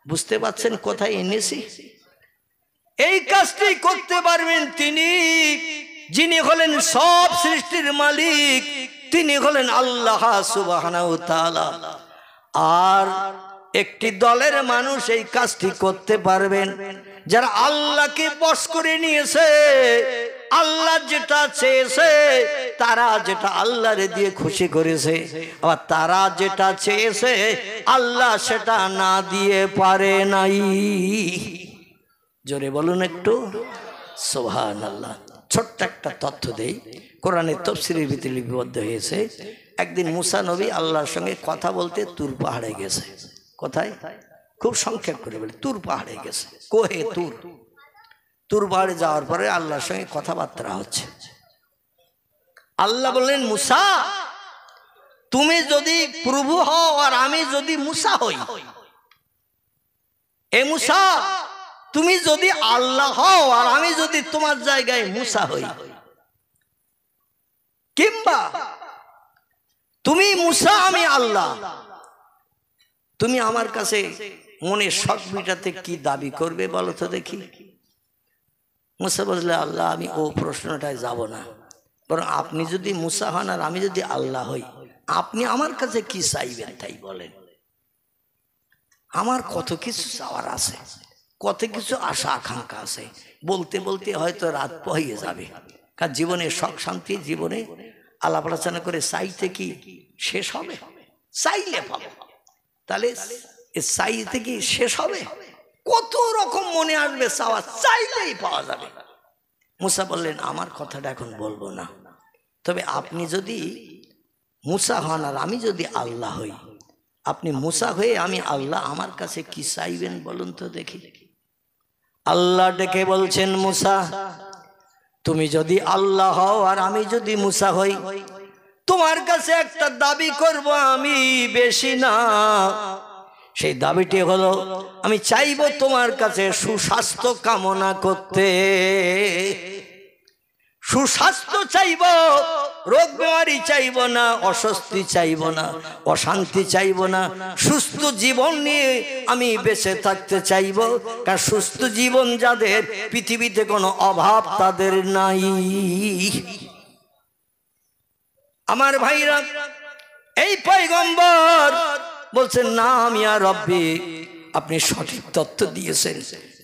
বুঝতে পারছেন কোথায় এনেছি? এই কাজটি করতে পারবেন তিনি, যিনি হলেন সব সৃষ্টির মালিক, তিনি হলেন আল্লাহ সুবহানাহু ওয়া তাআলা। আর একটি দলের মানুষ এই কাজটি করতে পারবেন যারা আল্লাহকে বশ করে নিয়েছে। আল্লাহ যেটা চেয়েছে, তারা যেটা আল্লাহরে দিয়ে খুশি করেছে, আবার তারা যেটা চেয়েছে আল্লাহ সেটা না দিয়ে পারে নাই। জোরে বলুন একটু সুবহানাল্লাহ। ছোট্ট একটা তথ্য দেই, কোরআনের তাফসীরের ভিতরে লিপিবদ্ধ হয়েছে। একদিন মুসা নবী আল্লাহর সঙ্গে কথা বলতে তুর পাহাড়ে গেছে। কোথায়? খুব সংক্ষেপ করে বলে, তুর পাহাড়ে গেছে। কোহে তুর। তুর পাহাড়ে যাওয়ার পরে আল্লাহর সঙ্গে কথাবার্তা হচ্ছে। আল্লাহ বললেন, মুসা তুমি যদি প্রভু হও আর আমি যদি মুসা হই, এ মুসা তুমি যদি আল্লাহ হও আর আমি যদি তোমার জায়গায় মুসা হই, কিংবা তুমি মুসা আমি আল্লাহ, তুমি আমার কাছে মনে শখ মিটাতে কি দাবি করবে বলো তো দেখি। মুসা বললে, আল্লাহ আমি ও প্রশ্নটায় যাব না, বরং আপনি যদি মুসা হন আর আমি যদি আল্লাহ হই, আপনি আমার কাছে কি চাইবেন তাই বলেন। আমার কত কিছু চাওয়ার আছে, কত কিছু আশা আকাঙ্ক্ষা আছে, বলতে বলতে হয়তো রাত পোহাইয়ে যাবে। কারণ জীবনে শখ শান্তি, জীবনে আলাপ আলোচনা করে চাইতে কি শেষ হবে? চাইলে পাবো, তাহলে চাইতে কি শেষ হবে? কত রকম মনে আসবে চাওয়া, চাইলেই পাওয়া যাবে। মুসা বললেন, আমার কথাটা এখন বলবো না, তবে আপনি যদি মুসা হন আর আমি যদি আল্লাহ হই, আপনি মুসা হয়ে আমি আল্লাহ, আমার কাছে কি চাইবেন বলুন তো দেখি। আল্লাহ ডেকে বলছেন, মুসা তুমি যদি আল্লাহ হও আর আমি যদি মুসা হই, তোমার কাছে একটা দাবি করব আমি, বেশি না। সেই দাবিটি হলো, আমি চাইবো তোমার কাছে সুস্বাস্থ্য কামনা করতে। সুস্বাস্থ্য চাইব, রোগ বেমারি চাইব না, অস্বস্তি চাইব না, অশান্তি চাইব না, সুস্থ জীবন নিয়ে আমি বেঁচে থাকতে চাইব। কারণ সুস্থ জীবন যাদের, পৃথিবীতে কোনো অভাব তাদের নাই। আমার ভাইরা, এই পয়গম্বর বলছেন, না মিয়া রব্বি, আপনি সঠিক তথ্য দিয়েছেন,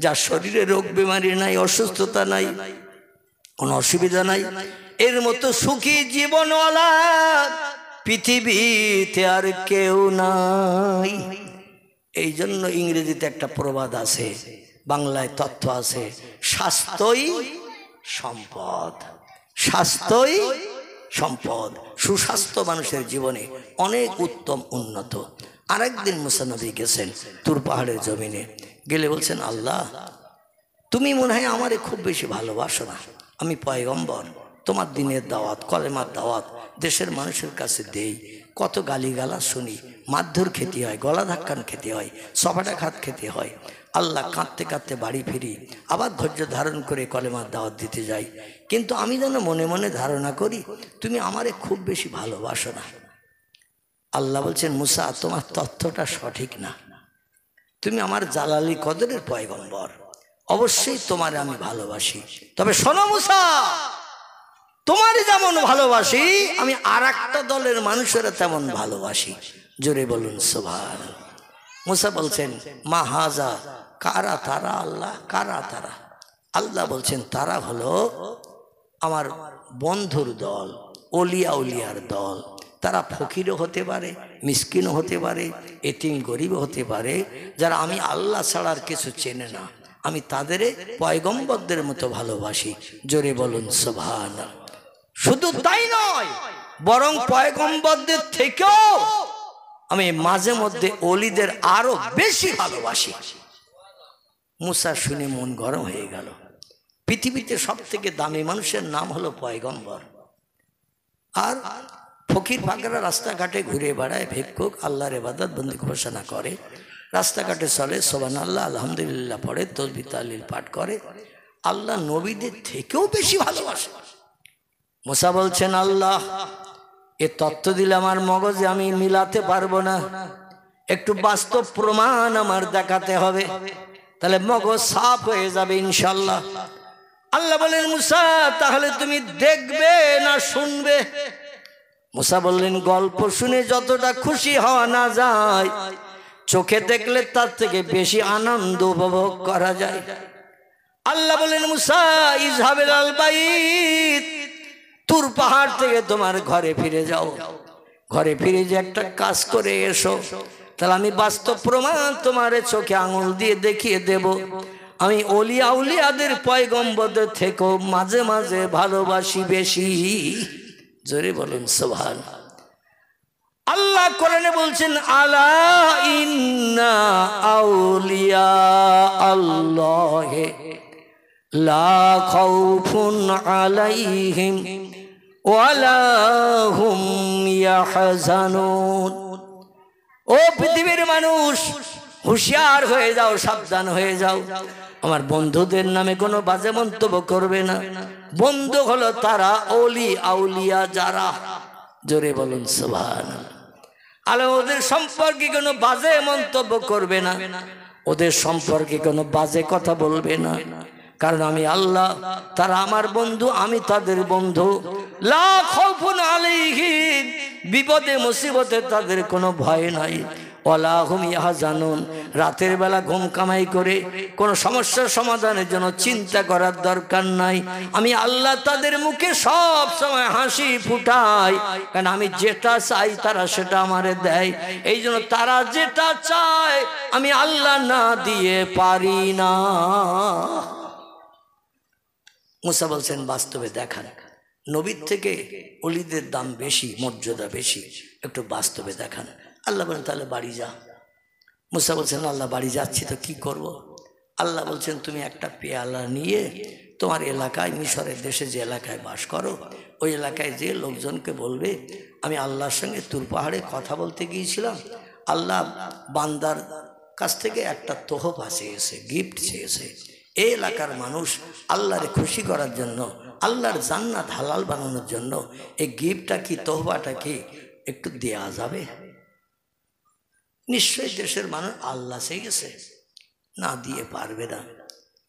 যার শরীরে রোগ বেমারি নাই, অসুস্থতা নাই, কোনো অসুবিধা নাই, এর মতো সুখী জীবনওয়ালা পৃথিবীতে আর কেউ নাই। এই জন্য ইংরেজিতে একটা প্রবাদ আছে, বাংলায় তথ্য আছে, স্বাস্থ্যই সম্পদ। স্বাস্থ্যই সম্পদ। সুস্বাস্থ্য মানুষের জীবনে অনেক উত্তম, উন্নত। আরেকদিন মুসা নবী গেছেন তুর পাহাড়ের জমিনে, গেলে বলছেন, আল্লাহ তুমি মনে হয় আমারে খুব বেশি ভালোবাসো না, আমি পয়গম্বর, তোমার দিনের দাওয়াত, কলেমার দাওয়াত দেশের মানুষের কাছে দেই, কত গালিগালাজ শুনি, মারধর খেতে হয়, গলা ধাক্কান খেতে হয়, সপাটা খাত খেতে হয়। আল্লাহ কাঁদতে কাঁদতে বাড়ি ফিরি, আবার ধৈর্য ধারণ করে কলেমার দাওয়াত দিতে যাই, কিন্তু আমি যেন মনে মনে ধারণা করি তুমি আমারে খুব বেশি ভালোবাসো না। আল্লাহ বলছেন, মুসা তোমার তথ্যটা সঠিক না, তুমি আমার জালালি কদরের পয়গম্বর, অবশ্যই তোমারে আমি ভালোবাসি, তবে শোনো মুসা, তোমার যেমন ভালোবাসি আমি আর একটা দলের মানুষেরা তেমন ভালোবাসি। জোরে বলুন সুবহানাল্লাহ। মুসা বলছেন, মা হাজা, কারা তারা? আল্লাহ, কারা তারা? আল্লাহ বলছেন, তারা হলো আমার বন্ধুর দল, ওলিয়া উলিয়ার দল, তারা ফকিরও হতে পারে, মিসকিনও হতে পারে, এতিম গরিব হতে পারে, যারা আমি আল্লাহ ছাড়ার কিছু চেনে না, আমি তাদের পয়গম্বরদের মতো ভালোবাসি। জোরে বলুন সুবহানাল্লাহ। শুধু তাই নয়, বরং পয়গম্বরদের থেকেও আমি মাঝে মধ্যে ওলিদের আরো বেশি ভালোবাসি। মুসা শুনে মন গরম হয়ে গেল। পৃথিবীতে সব থেকে দামি মানুষের নাম হলো পয়গম্বর। আর ফকির ফাকরা রাস্তাঘাটে ঘুরে বেড়ায়, ভিক্ষুক, আল্লাহর ইবাদত বন্দি ঘোষণা করে, রাস্তাঘাটে চলে, সুবহানাল্লাহ আলহামদুলিল্লাহ পড়ে, তাসবিহ তাহলিল পাঠ করে, আল্লাহ নবীদের থেকেও বেশি ভালোবাসে। মুসা বলছেন, আল্লাহ এ তত্ত্ব দিলে আমার মগজে আমি মিলাতে পারবো না, একটু বাস্তব প্রমাণ আমার দেখাতে হবে, তাহলে মগজ সাফ হয়ে যাবে ইনশাআল্লাহ। আল্লাহ বলেন, মুসা তাহলে তুমি দেখবে না শুনবে? মুসা বললেন, গল্প শুনে যতটা খুশি হওয়া না যায়, চোখে দেখলে তার থেকে বেশি আনন্দ উপভোগ করা যায়। আল্লাহ বলেন, মুসা ইযহাবিল আল বাইত, তুর পাহাড় থেকে তোমার ঘরে ফিরে যাও, ঘরে ফিরে যে একটা কাজ করে এসো, তাহলে আমি বাস্তব প্রমাণ তোমার চোখে আঙুল দিয়ে দেখিয়ে দেব, আমি ওলিয়া উলিয়াদের পয়গম্বরদের থেকেও মাঝে মাঝে ভালোবাসি বেশি। জোরে বলুন সুবহানাল্লাহ। আল্লাহ কোরআনে বলছেন, আলা ইন্না আউলিয়া আল্লাহি লা খাউফুন আলাইহিম ওয়ালা হুম ইয়াহজানুন। ও পৃথিবীর মানুষ, হুঁশিয়ার হয়ে যাও, সাবধান হয়ে যাও, আমার বন্ধুদের নামে কোনো বাজে মন্তব্য করবে না। বন্ধু হলো তারা ওলি আউলিয়া যারা। জোরে বলুন সুবহানাল্লাহ। আর ওদের সম্পর্কে কোনো বাজে মন্তব্য করবে না, ওদের সম্পর্কে কোনো বাজে কথা বলবে না, কারণ আমি আল্লাহ, তারা আমার বন্ধু, আমি তাদের বন্ধু। লা খাউফুন আলাইহিম, বিপদে মুসিবতে তাদের কোনো ভয় নাই, ওয়ালা হুম ইয়াহজানুন, রাতের বেলা ঘুম কামাই করে কোনো সমস্যার সমাধানের জন্য চিন্তা করার দরকার নাই। আমি আল্লাহ তাদের মুখে সব সময় হাসি ফুটাই, কারণ আমি যেটা চাই তারা সেটা আমারে দেয়। এই জন্য তারা যেটা চায় আমি আল্লাহ না দিয়ে পারি না। মুসা বলছেন, বাস্তবে দেখান, নবীর থেকে ওলিদের দাম বেশি, মর্যাদা বেশি, একটু বাস্তবে দেখান। আল্লাহ বলেন, তাহলে বাড়ি যা। মুসা বলছেন, আল্লাহ বাড়ি যাচ্ছি তো কি করব? আল্লাহ বলছেন, তুমি একটা পেয়ালা নিয়ে তোমার এলাকায়, মিশরের দেশে যে এলাকায় বাস করো, ওই এলাকায় যে লোকজনকে বলবে, আমি আল্লাহর সঙ্গে তুর পাহাড়ে কথা বলতে গিয়েছিলাম, আল্লাহ বান্দার কাছ থেকে একটা তোহফা চেয়েছে, গিফট চেয়েছে। এই এলাকার মানুষ আল্লাহরে খুশি করার জন্য, আল্লাহর জান্নাত হালাল বানানোর জন্য এই গিফটটা কি, তোহফাটা কি একটু দেয়া যাবে? নিশ্চয়ই দেশের মানুষ আল্লাহ চেয়েছে, না দিয়ে পারবে না।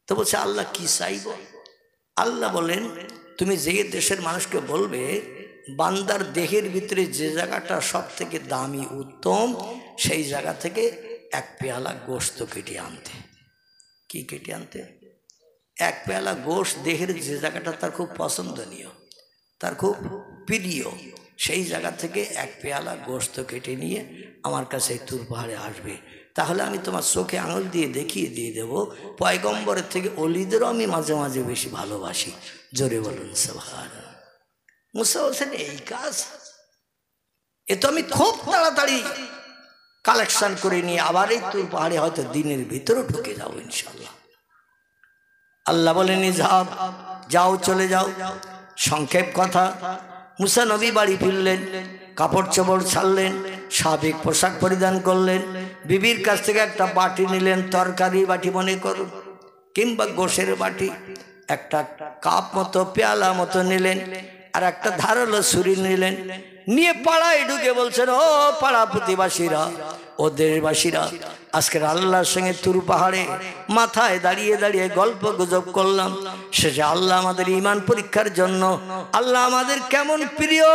তো বলছে, আল্লাহ কি চাইব? আল্লাহ বলেন, তুমি যে দেশের মানুষকে বলবে বান্দার দেহের ভিতরে যে জায়গাটা সব থেকে দামি, উত্তম, সেই জায়গা থেকে এক পেয়ালা গোশত কেটে আনতে। কি কেটে আনতে? এক পেয়ালা গোশত, দেহের যে জায়গাটা তার খুব পছন্দনীয়, তার খুব প্রিয়, সেই জায়গা থেকে এক পেয়ালা গোশত কেটে নিয়ে আমার কাছে তুর পাহাড়ে আসবে, তাহলে আমি তোমার চোখে আঙুল দিয়ে দেখিয়ে দিয়ে দেবো, পয়গম্বরের থেকে ওলিদেরও আমি মাঝে মাঝে বেশি ভালোবাসি। জোরে বলুন সুবহানাল্লাহ। মুসা বলছেন, এই কাজ, এ তো আমি খুব তাড়াতাড়ি কালেকশন করে নিয়ে আবার এই তুর পাহাড়ে হয়তো দিনের ভিতরেও ঢুকে যাবো ইনশাল্লাহ। আল্লাহ বলেন, ইযহাব, যাও, চলে যাও। সংক্ষেপ কথা, মুসা নবী বাড়ি ফিরলেন, কাপড় চোপড় ছাড়লেন, স্বাভাবিক পোশাক পরিধান করলেন, বিবির কাছ থেকে একটা বাটি নিলেন, তরকারি বাটি মনে করুন, কিংবা গোশের বাটি, একটা কাপ মতো, পেয়ালা মতো নিলেন, আর একটা ধারালো ছুরি নিলেন, নিয়ে পাড়ায় ঢুকে বলছেন, ও পাড়া প্রতিবাসীরা, ও দেশবাসীরা, আজকের আল্লাহর সঙ্গে তুর পাহাড়ে মাথায় দাঁড়িয়ে দাঁড়িয়ে গল্প গুজব করলাম, শেষে আল্লাহ আমাদের ঈমান পরীক্ষার জন্য, আল্লাহ আমাদের কেমন প্রিয়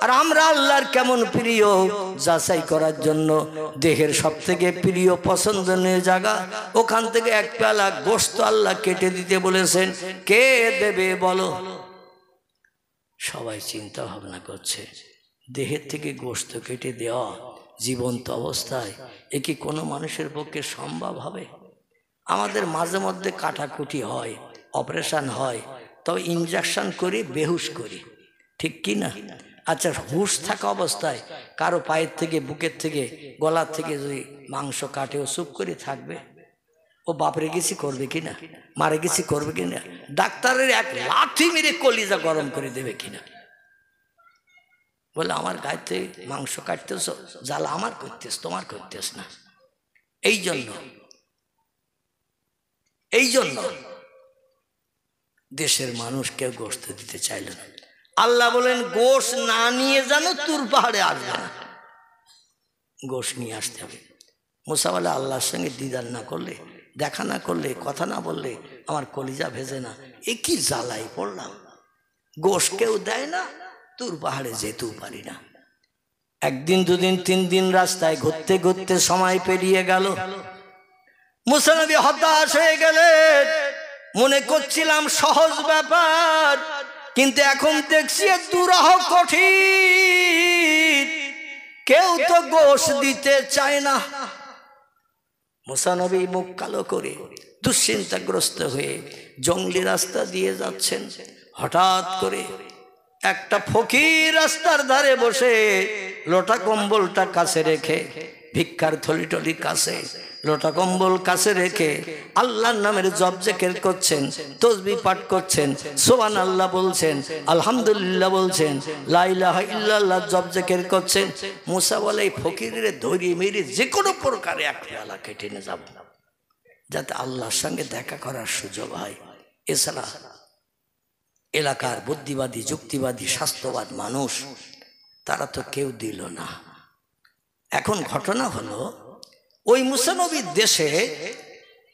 আর আমরা আল্লাহর কেমন প্রিয় যাচাই করার জন্য দেহের সব থেকে প্রিয় পছন্দনীয় জায়গা, ওখান থেকে এক পেয়ালা গোশত আল্লাহ কেটে দিতে বলেছেন, কে দেবে বলো? সবাই চিন্তা ভাবনা করছে, দেহের থেকে গোশত কেটে দেওয়া জীবন্ত অবস্থায় এ কি কোনো মানুষের পক্ষে সম্ভব হবে? আমাদের মাঝে মধ্যে কাটাকুটি হয়, অপারেশন হয়, তবে ইনজেকশন করি, বেহুশ করি, ঠিক কি না? আচ্ছা, হুশ থাকা অবস্থায় কারো পায়ের থেকে, বুকের থেকে, গলার থেকে যদি মাংস কাটে, ও চুপ করে থাকবে? ও বাপরে গেছি করবে কিনা, মারে গেছি করবে কিনা, ডাক্তারের এক লাঠি মেরে কলিজা গরম করে দেবে কিনা? বলে আমার গায়ে মাংস কাটতেছ, জ্বালা আমার করতেছ, তোমার করতেছ না। এই জন্য দেশের মানুষ কেউ গোশত দিতে চাইল না। আল্লাহ বলেন, গোশ না নিয়ে যেন তুর পাহাড়ে আসবে না, গোশ নিয়ে আসতে হবে। মুসা বলে, আল্লাহর সঙ্গে দিদার না করলে, দেখা না করলে, কথা না বললে আমার কলিজা ভেজে না, এ কি জ্বালাই পড়লাম, গোশ কেউ দেয় না, তুর পাহাড়ে যেতেও পারি না। একদিন, দুদিন, 3 দিন রাস্তায় ঘুরতে ঘুরতে সময় পেরিয়ে গেল। মুসা নবী হতাশ হয়ে গেলেন। মনে করছিলাম সহজ ব্যাপার, কিন্তু এখন দেখছি দুরূহ কঠিন, কেউ তো গোশ দিতে চায় না। মুসা নবী মুখ কালো করে দুশ্চিন্তাগ্রস্ত হয়ে জঙ্গলি রাস্তা দিয়ে যাচ্ছেন। হঠাৎ করে একটা ফকির রাস্তার ধারে বসে লোটা কম্বলটা কাছে রেখে, ভিক্ষার থলি টলি কাছে, লোটা কম্বল কাছে রেখে আল্লাহর নামের জপ জিকির করছেন, তাসবিহ পাঠ করছেন, সুবহানাল্লাহ বলছেন, আলহামদুলিল্লাহ বলছেন, লা ইলাহা ইল্লাল্লাহ জপ জিকির করছেন। মুসা বলে, এই ফকিরের ধরিয়ে মেরে যে কোনো প্রকারে এক পেয়ালা কেটে নিয়ে যাব, যাতে আল্লাহর সঙ্গে দেখা করার সুযোগ হয়। এছাড়া এলাকার বুদ্ধিবাদী, যুক্তিবাদী, স্বাস্থ্যবাদ মানুষ, তারা তো কেউ দিল না। এখন ঘটনা হলো, ওই মুসা নবীর দেশে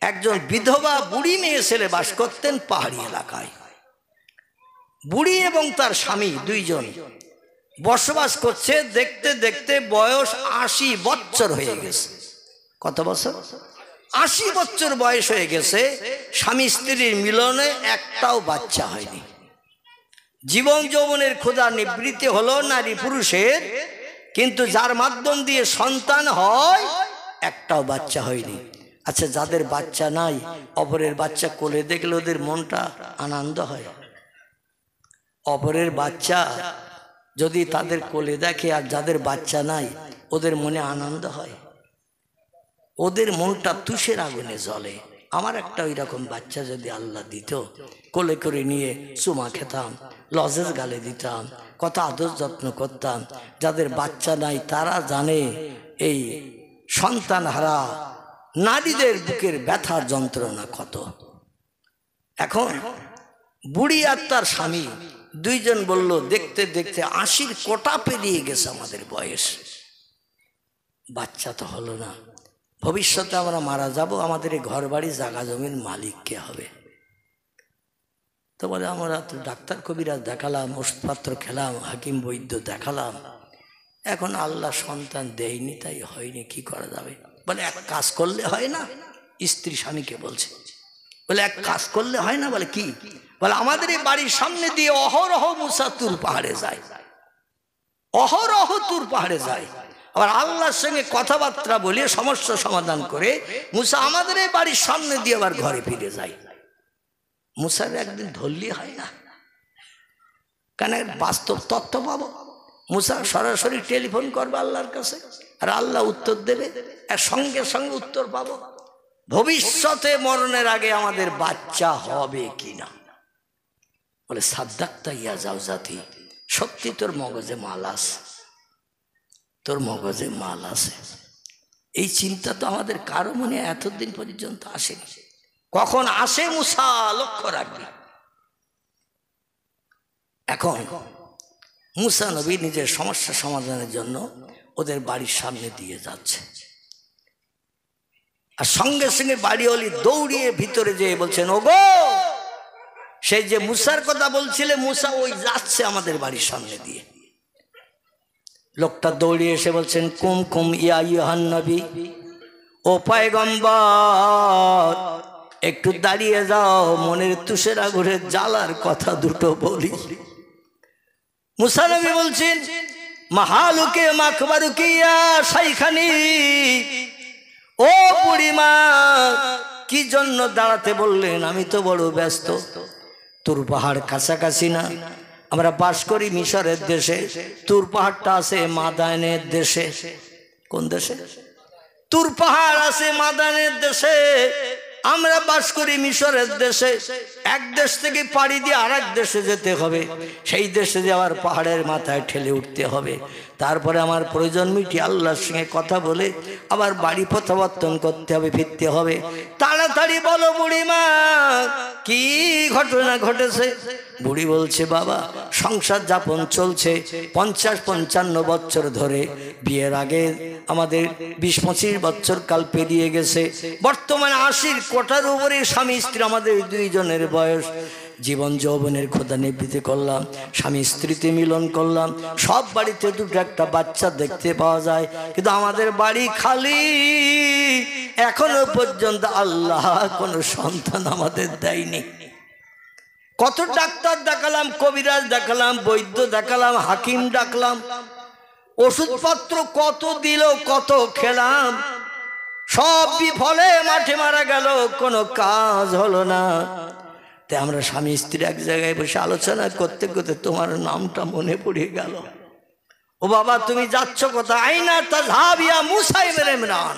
একজন বিধবা বুড়ি মেয়ে ছেলে বাস করতেন পাহাড়ি এলাকায়। বুড়ি এবং তার স্বামী দুইজন বসবাস করছে। দেখতে দেখতে বয়স 80 বছর হয়ে গেছে। কত বছর? 80 বছর বয়স হয়ে গেছে। স্বামী স্ত্রীর মিলনে একটাও বাচ্চা হয়নি। জীবন যৌবনের ক্ষুধা নিবৃত্তি হলো নারী পুরুষের, কিন্তু যার মাধ্যম দিয়ে সন্তান হয় একটাও বাচ্চা হয়নি। আচ্ছা, যাদের বাচ্চা নাই, অপরের বাচ্চা কোলে দেখলে ওদের মনটা আনন্দ হয়? অপরের বাচ্চা যদি তাদের কোলে দেখে আর যাদের বাচ্চা নাই, ওদের মনে আনন্দ হয়? ওদের মনটা তুষের আগুনে জ্বলে। আমার একটা ওই রকম বাচ্চা যদি আল্লাহ দিত, কোলে করে নিয়ে চুমা খেতাম, লজেস গালে দিতাম, কত আদর যত্ন করতাম। যাদের বাচ্চা নাই তারা জানে এই সন্তান হারা নারীদের বুকের ব্যথার যন্ত্রণা কত। এখন বুড়ি আর তার স্বামী দুইজন বলল, দেখতে দেখতে 80 কোটা পেরিয়ে গেছে আমাদের বয়স, বাচ্চা তো হলো না, ভবিষ্যতে আমরা মারা যাব, আমাদের এই ঘর বাড়ি জায়গা জমির মালিক কে হবে? তো বলে, আমরা তো ডাক্তার কবিরাজ দেখালাম, ওষুধপত্র খেলাম, হাকিম বৈদ্য দেখালাম, এখন আল্লাহ সন্তান দেয়নি, তাই হয়নি, কি করা যাবে? বলে, এক কাজ করলে হয় না? স্ত্রী স্বামীকে বলছে। বলে, এক কাজ করলে হয় না? বলে, কি? বলে, আমাদের এই বাড়ির সামনে দিয়ে অহরহ মুসা তুর পাহাড়ে যায়, অহরহ তুর পাহাড়ে যায়, আবার আল্লাহর সঙ্গে কথাবার্তা বলে সমস্যা সমাধান করে মুসা আমাদের এই বাড়ির সামনে দিয়ে আবার ঘরে ফিরে যায়। মুসার একদিন ধরলি হয় না? কেন? বাস্তব তথ্য পাবো। মুসা সরাসরি টেলিফোন করবে আল্লাহর কাছে, আর আল্লাহ উত্তর দেবে, আর সঙ্গে সঙ্গে উত্তর পাবো ভবিষ্যতে মরণের আগে আমাদের বাচ্চা হবে কিনা। বলে, সাদ্দাক্তা ইয়া যাও জাতি, সত্যি তোর মগজে মাল আছে, তোর মগজে মাল আছে। এই চিন্তা তো আমাদের কারো মনে এতদিন পর্যন্ত আসেনি। কখন আসে মুসা লক্ষ্য রাখবে। এখন মুসা নবী নিজের সমস্যা সমাধানের জন্য ওদের বাড়ির সামনে দিয়ে যাচ্ছে, আর সঙ্গে সঙ্গে বাড়িওয়ালি দৌড়িয়ে ভিতরে যেয়ে বলছেন, ওগো, সেই যে মুসার কথা বলছিলে, মুসা ওই যাচ্ছে আমাদের বাড়ির সামনে দিয়ে। লোকটা দৌড়িয়ে এসে বলছেন, কুম কুম ইয়া ইউহান নবী, ও পয়গম্বর, একটু দাঁড়িয়ে যাও, মনের তুষের আগুনের জ্বালার কথা দুটো বলি। মুসা নবী বলছেন, মাহালুকে মাকবারুকিয়া শাইখানি, ও বুড়িমা কি জন্য দাঁড়াতে বললেন? আমি তো বড় ব্যস্ত। তুর পাহাড় কাছাকাছি না, আমরা বাস করি মিশরের দেশে। তুর পাহাড়টা আছে মাদানের দেশে। কোন দেশে? তুর পাহাড় আছে মাদানের দেশে, আমরা বাস করি মিশরের দেশে। এক দেশ থেকে পাড়ি দিয়ে আর এক দেশে যেতে হবে, সেই দেশে যাওয়ার পাহাড়ের মাথায় ঠেলে উঠতে হবে। তারপরে আমার প্রয়োজন মিটিয়ে আল্লাহর সঙ্গে কথা বলে আবার বাড়ি প্রত্যাবর্তন করতে হবে, ফিরতে হবে। তাড়াতাড়ি বলো বুড়িমা, কি ঘটনা ঘটেছে? বুড়ি বলছে, বাবা সংসার যাপন চলছে 50-55 বছর ধরে। বিয়ের আগে আমাদের 20-25 বছর কাল পেরিয়ে গেছে। বর্তমানে 80 কোটার উপরে স্বামী স্ত্রী আমাদের দুইজনের বয়স। জীবন যৌবনের খোদা নিবৃত্তি করলাম, স্বামী স্ত্রীতে মিলন করলাম। সব বাড়িতে দুটো একটা বাচ্চা দেখতে পাওয়া যায়, কিন্তু আমাদের বাড়ি খালি। এখনো পর্যন্ত আল্লাহ কোনো সন্তান আমাদের দেয়নি। কত ডাক্তার দেখালাম, কবিরাজ দেখালাম, বৈদ্য দেখালাম, হাকিম ডাকলাম, ওষুধপত্র কত দিল, কত খেলাম, সব বিফলে মাঠে মারা গেল, কোনো কাজ হলো না। তাই আমরা স্বামী স্ত্রী এক জায়গায় বসে আলোচনা করতে করতে তোমার নামটা মনে পড়ে গেল। ও বাবা, তুমি যাচ্ছ কোথায়? আইনা তাযহাবিয়া মুসা ইবনে ইমরান,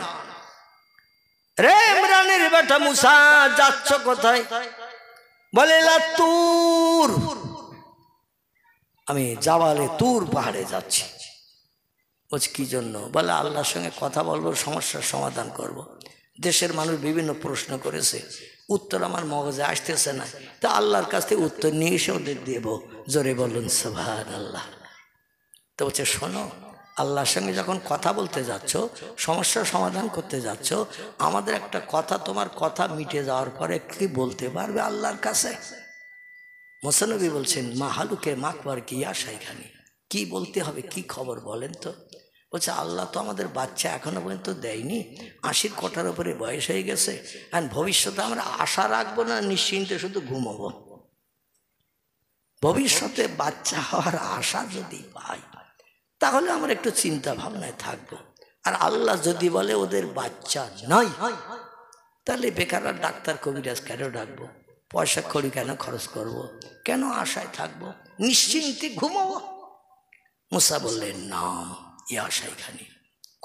রে ইমরানের বেটা মুসা, যাচ্ছ কোথায়? বলে তুর, আমি জাবালে তুর পাহাড়ে যাচ্ছি। বলছি কি জন্য? বলে আল্লাহর সঙ্গে কথা বলবো, সমস্যার সমাধান করব। দেশের মানুষ বিভিন্ন প্রশ্ন করেছে, উত্তর আমার মগজে আসতেছে না, তা আল্লাহর কাছ থেকে উত্তর নিয়ে এসে ওদের দেব। জোরে বলুন সুবহানাল্লাহ। তো বলছে, শোনো, আল্লাহর সঙ্গে যখন কথা বলতে যাচ্ছ, সমস্যার সমাধান করতে যাচ্ছ, আমাদের একটা কথা, তোমার কথা মিটে যাওয়ার পরে কি বলতে পারবে আল্লাহর কাছে? মুসা নবী বলছেন, মাহালুকে মাকবারুকিয়া শাইখানি, কি বলতে হবে, কি খবর বলেন তো? বলছে, আল্লাহ তো আমাদের বাচ্চা এখনো পর্যন্ত দেয়নি, 80 কোটার উপরে বয়স হয়ে গেছে, আর ভবিষ্যতে আমরা আশা রাখবো না, নিশ্চিন্তে শুধু ঘুমাবো। ভবিষ্যতে বাচ্চা হওয়ার আশা যদি পাই তাহলে আমরা একটু চিন্তা ভাবনায় থাকবো। আর আল্লাহ যদি বলে ওদের বাচ্চা নাই, তাহলে বেকার ডাক্তার কবিরাজ কেন ডাকবো? পয়সা কড়ি কেন খরচ করব? কেন আশায় থাকবো? নিশ্চিন্তে ঘুমাবো। মুসা বললেন, নাম ইয়া শাইখানি,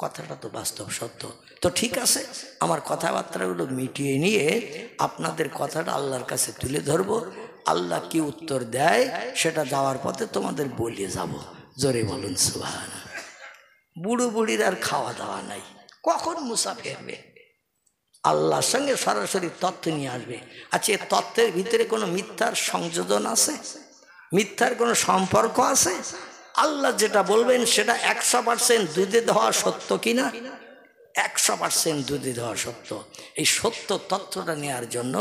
কথাটা তো বাস্তব সত্য। তো ঠিক আছে, আমার কথাবার্তাগুলো মিটিয়ে নিয়ে আপনাদের কথাটা আল্লাহর কাছে তুলে ধরবো। আল্লাহ কি উত্তর দেয় সেটা যাওয়ার পথে তোমাদের বলে যাব। জোরে বলুন সুবহানাল্লাহ। বুড়ো বুড়ির আর খাওয়া দাওয়া নাই, কখন মুসা ফেরবে? আল্লাহর সঙ্গে সরাসরি তথ্য নিয়ে আসবে। আচ্ছা, এ তথ্যের ভিতরে কোনো মিথ্যার সংযোজন আছে? মিথ্যার কোনো সম্পর্ক আছে? আল্লাহ যেটা বলবেন সেটা 100% দুধে দেওয়া সত্য কিনা? 100% দুধে দেওয়া সত্য। এই সত্য তথ্যটা নেওয়ার জন্য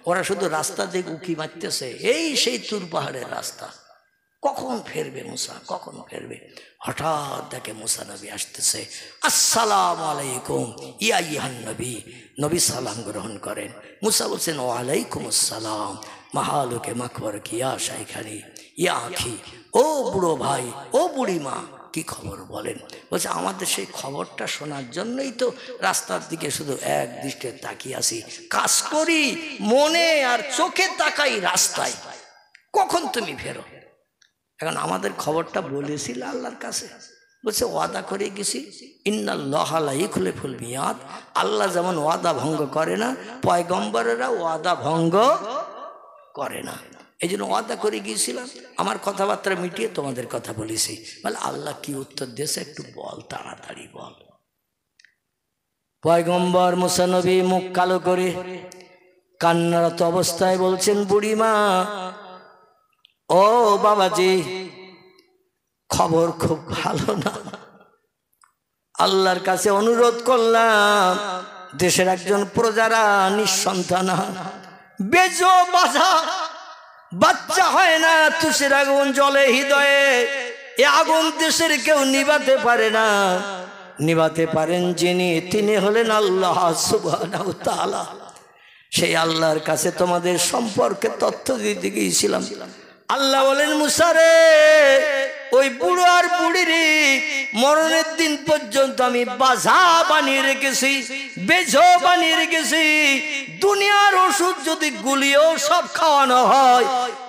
ওরা শুধু রাস্তা দিয়ে উঁকি মারতেছে, এই সেই তুর পাহাড়ের রাস্তা। কখন ফেরবে মুসা, কখন ফেরবে? হঠাৎ দেখে মুসা নবী আসতেছে। আসসালামু আলাইকুম ইয়া আইয়ুহান নবী। নবী সালাম গ্রহণ করেন। মুসা বলছেন, ওয়ালাইকুম আসসালাম মাহালুকে মাকবারুকিয়া শাইখানি ইয়া আখি, ও বুড়ো ভাই, ও বুড়িমা, কি খবর বলেন? বলছে, আমাদের সেই খবরটা শোনার জন্যই তো রাস্তার দিকে শুধু এক দৃষ্টিতে তাকিয়ে আসি, কাজ করি মনে আর চোখে তাকাই রাস্তায়, কখন তুমি ফেরো? এখন আমাদের খবরটা বলেছিল আল্লাহর কাছে। বলছে, ওয়াদা করে গেছি, ইন্নাল্লাহা লা ইখলিফুল মিয়াদ, আল্লাহ যেমন ওয়াদা ভঙ্গ করে না, পয়গম্বরেরা ওয়াদা ভঙ্গ করে না। এই জন্য ওয়াদা করে গিয়েছিলাম, আমার কথাবার্তা মিটিয়ে তোমাদের কথা বলেছি। বলে, আল্লাহ কি উত্তর দিয়েছে একটু বল, তাড়াতাড়ি বল। পয়গম্বর মুসা নবী মুখ কালো করে কান্নারত অবস্থায় বলছেন, বুড়িমা, ও বাবাজি, খবর খুব ভালো না। আল্লাহর কাছে অনুরোধ করলাম, দেশের একজন প্রজারা নিঃসন্তানা, বেজো বাজা, বাচ্চা হয় না, তুষের আগুন জ্বলে হৃদয়ে, এ আগুন দেশের কেউ নিভাতে পারে না। নিভাতে পারেন যিনি, তিনি হলেন আল্লাহ সুবহানাহু ওয়া তাআলা। সেই আল্লাহর কাছে তোমাদের সম্পর্কে তথ্য দিতে গিয়েছিলাম। আল্লাহ বলেন, মুসা রে, ওই বুড়ো আর বুড়ির মরণের দিন পর্যন্ত আমি বাজা বানিয়ে রেখেছি, বেজো বানিয়ে রেখেছি। দুনিয়ার ওষুধ যদি গুলিও সব খাওয়ানো হয়,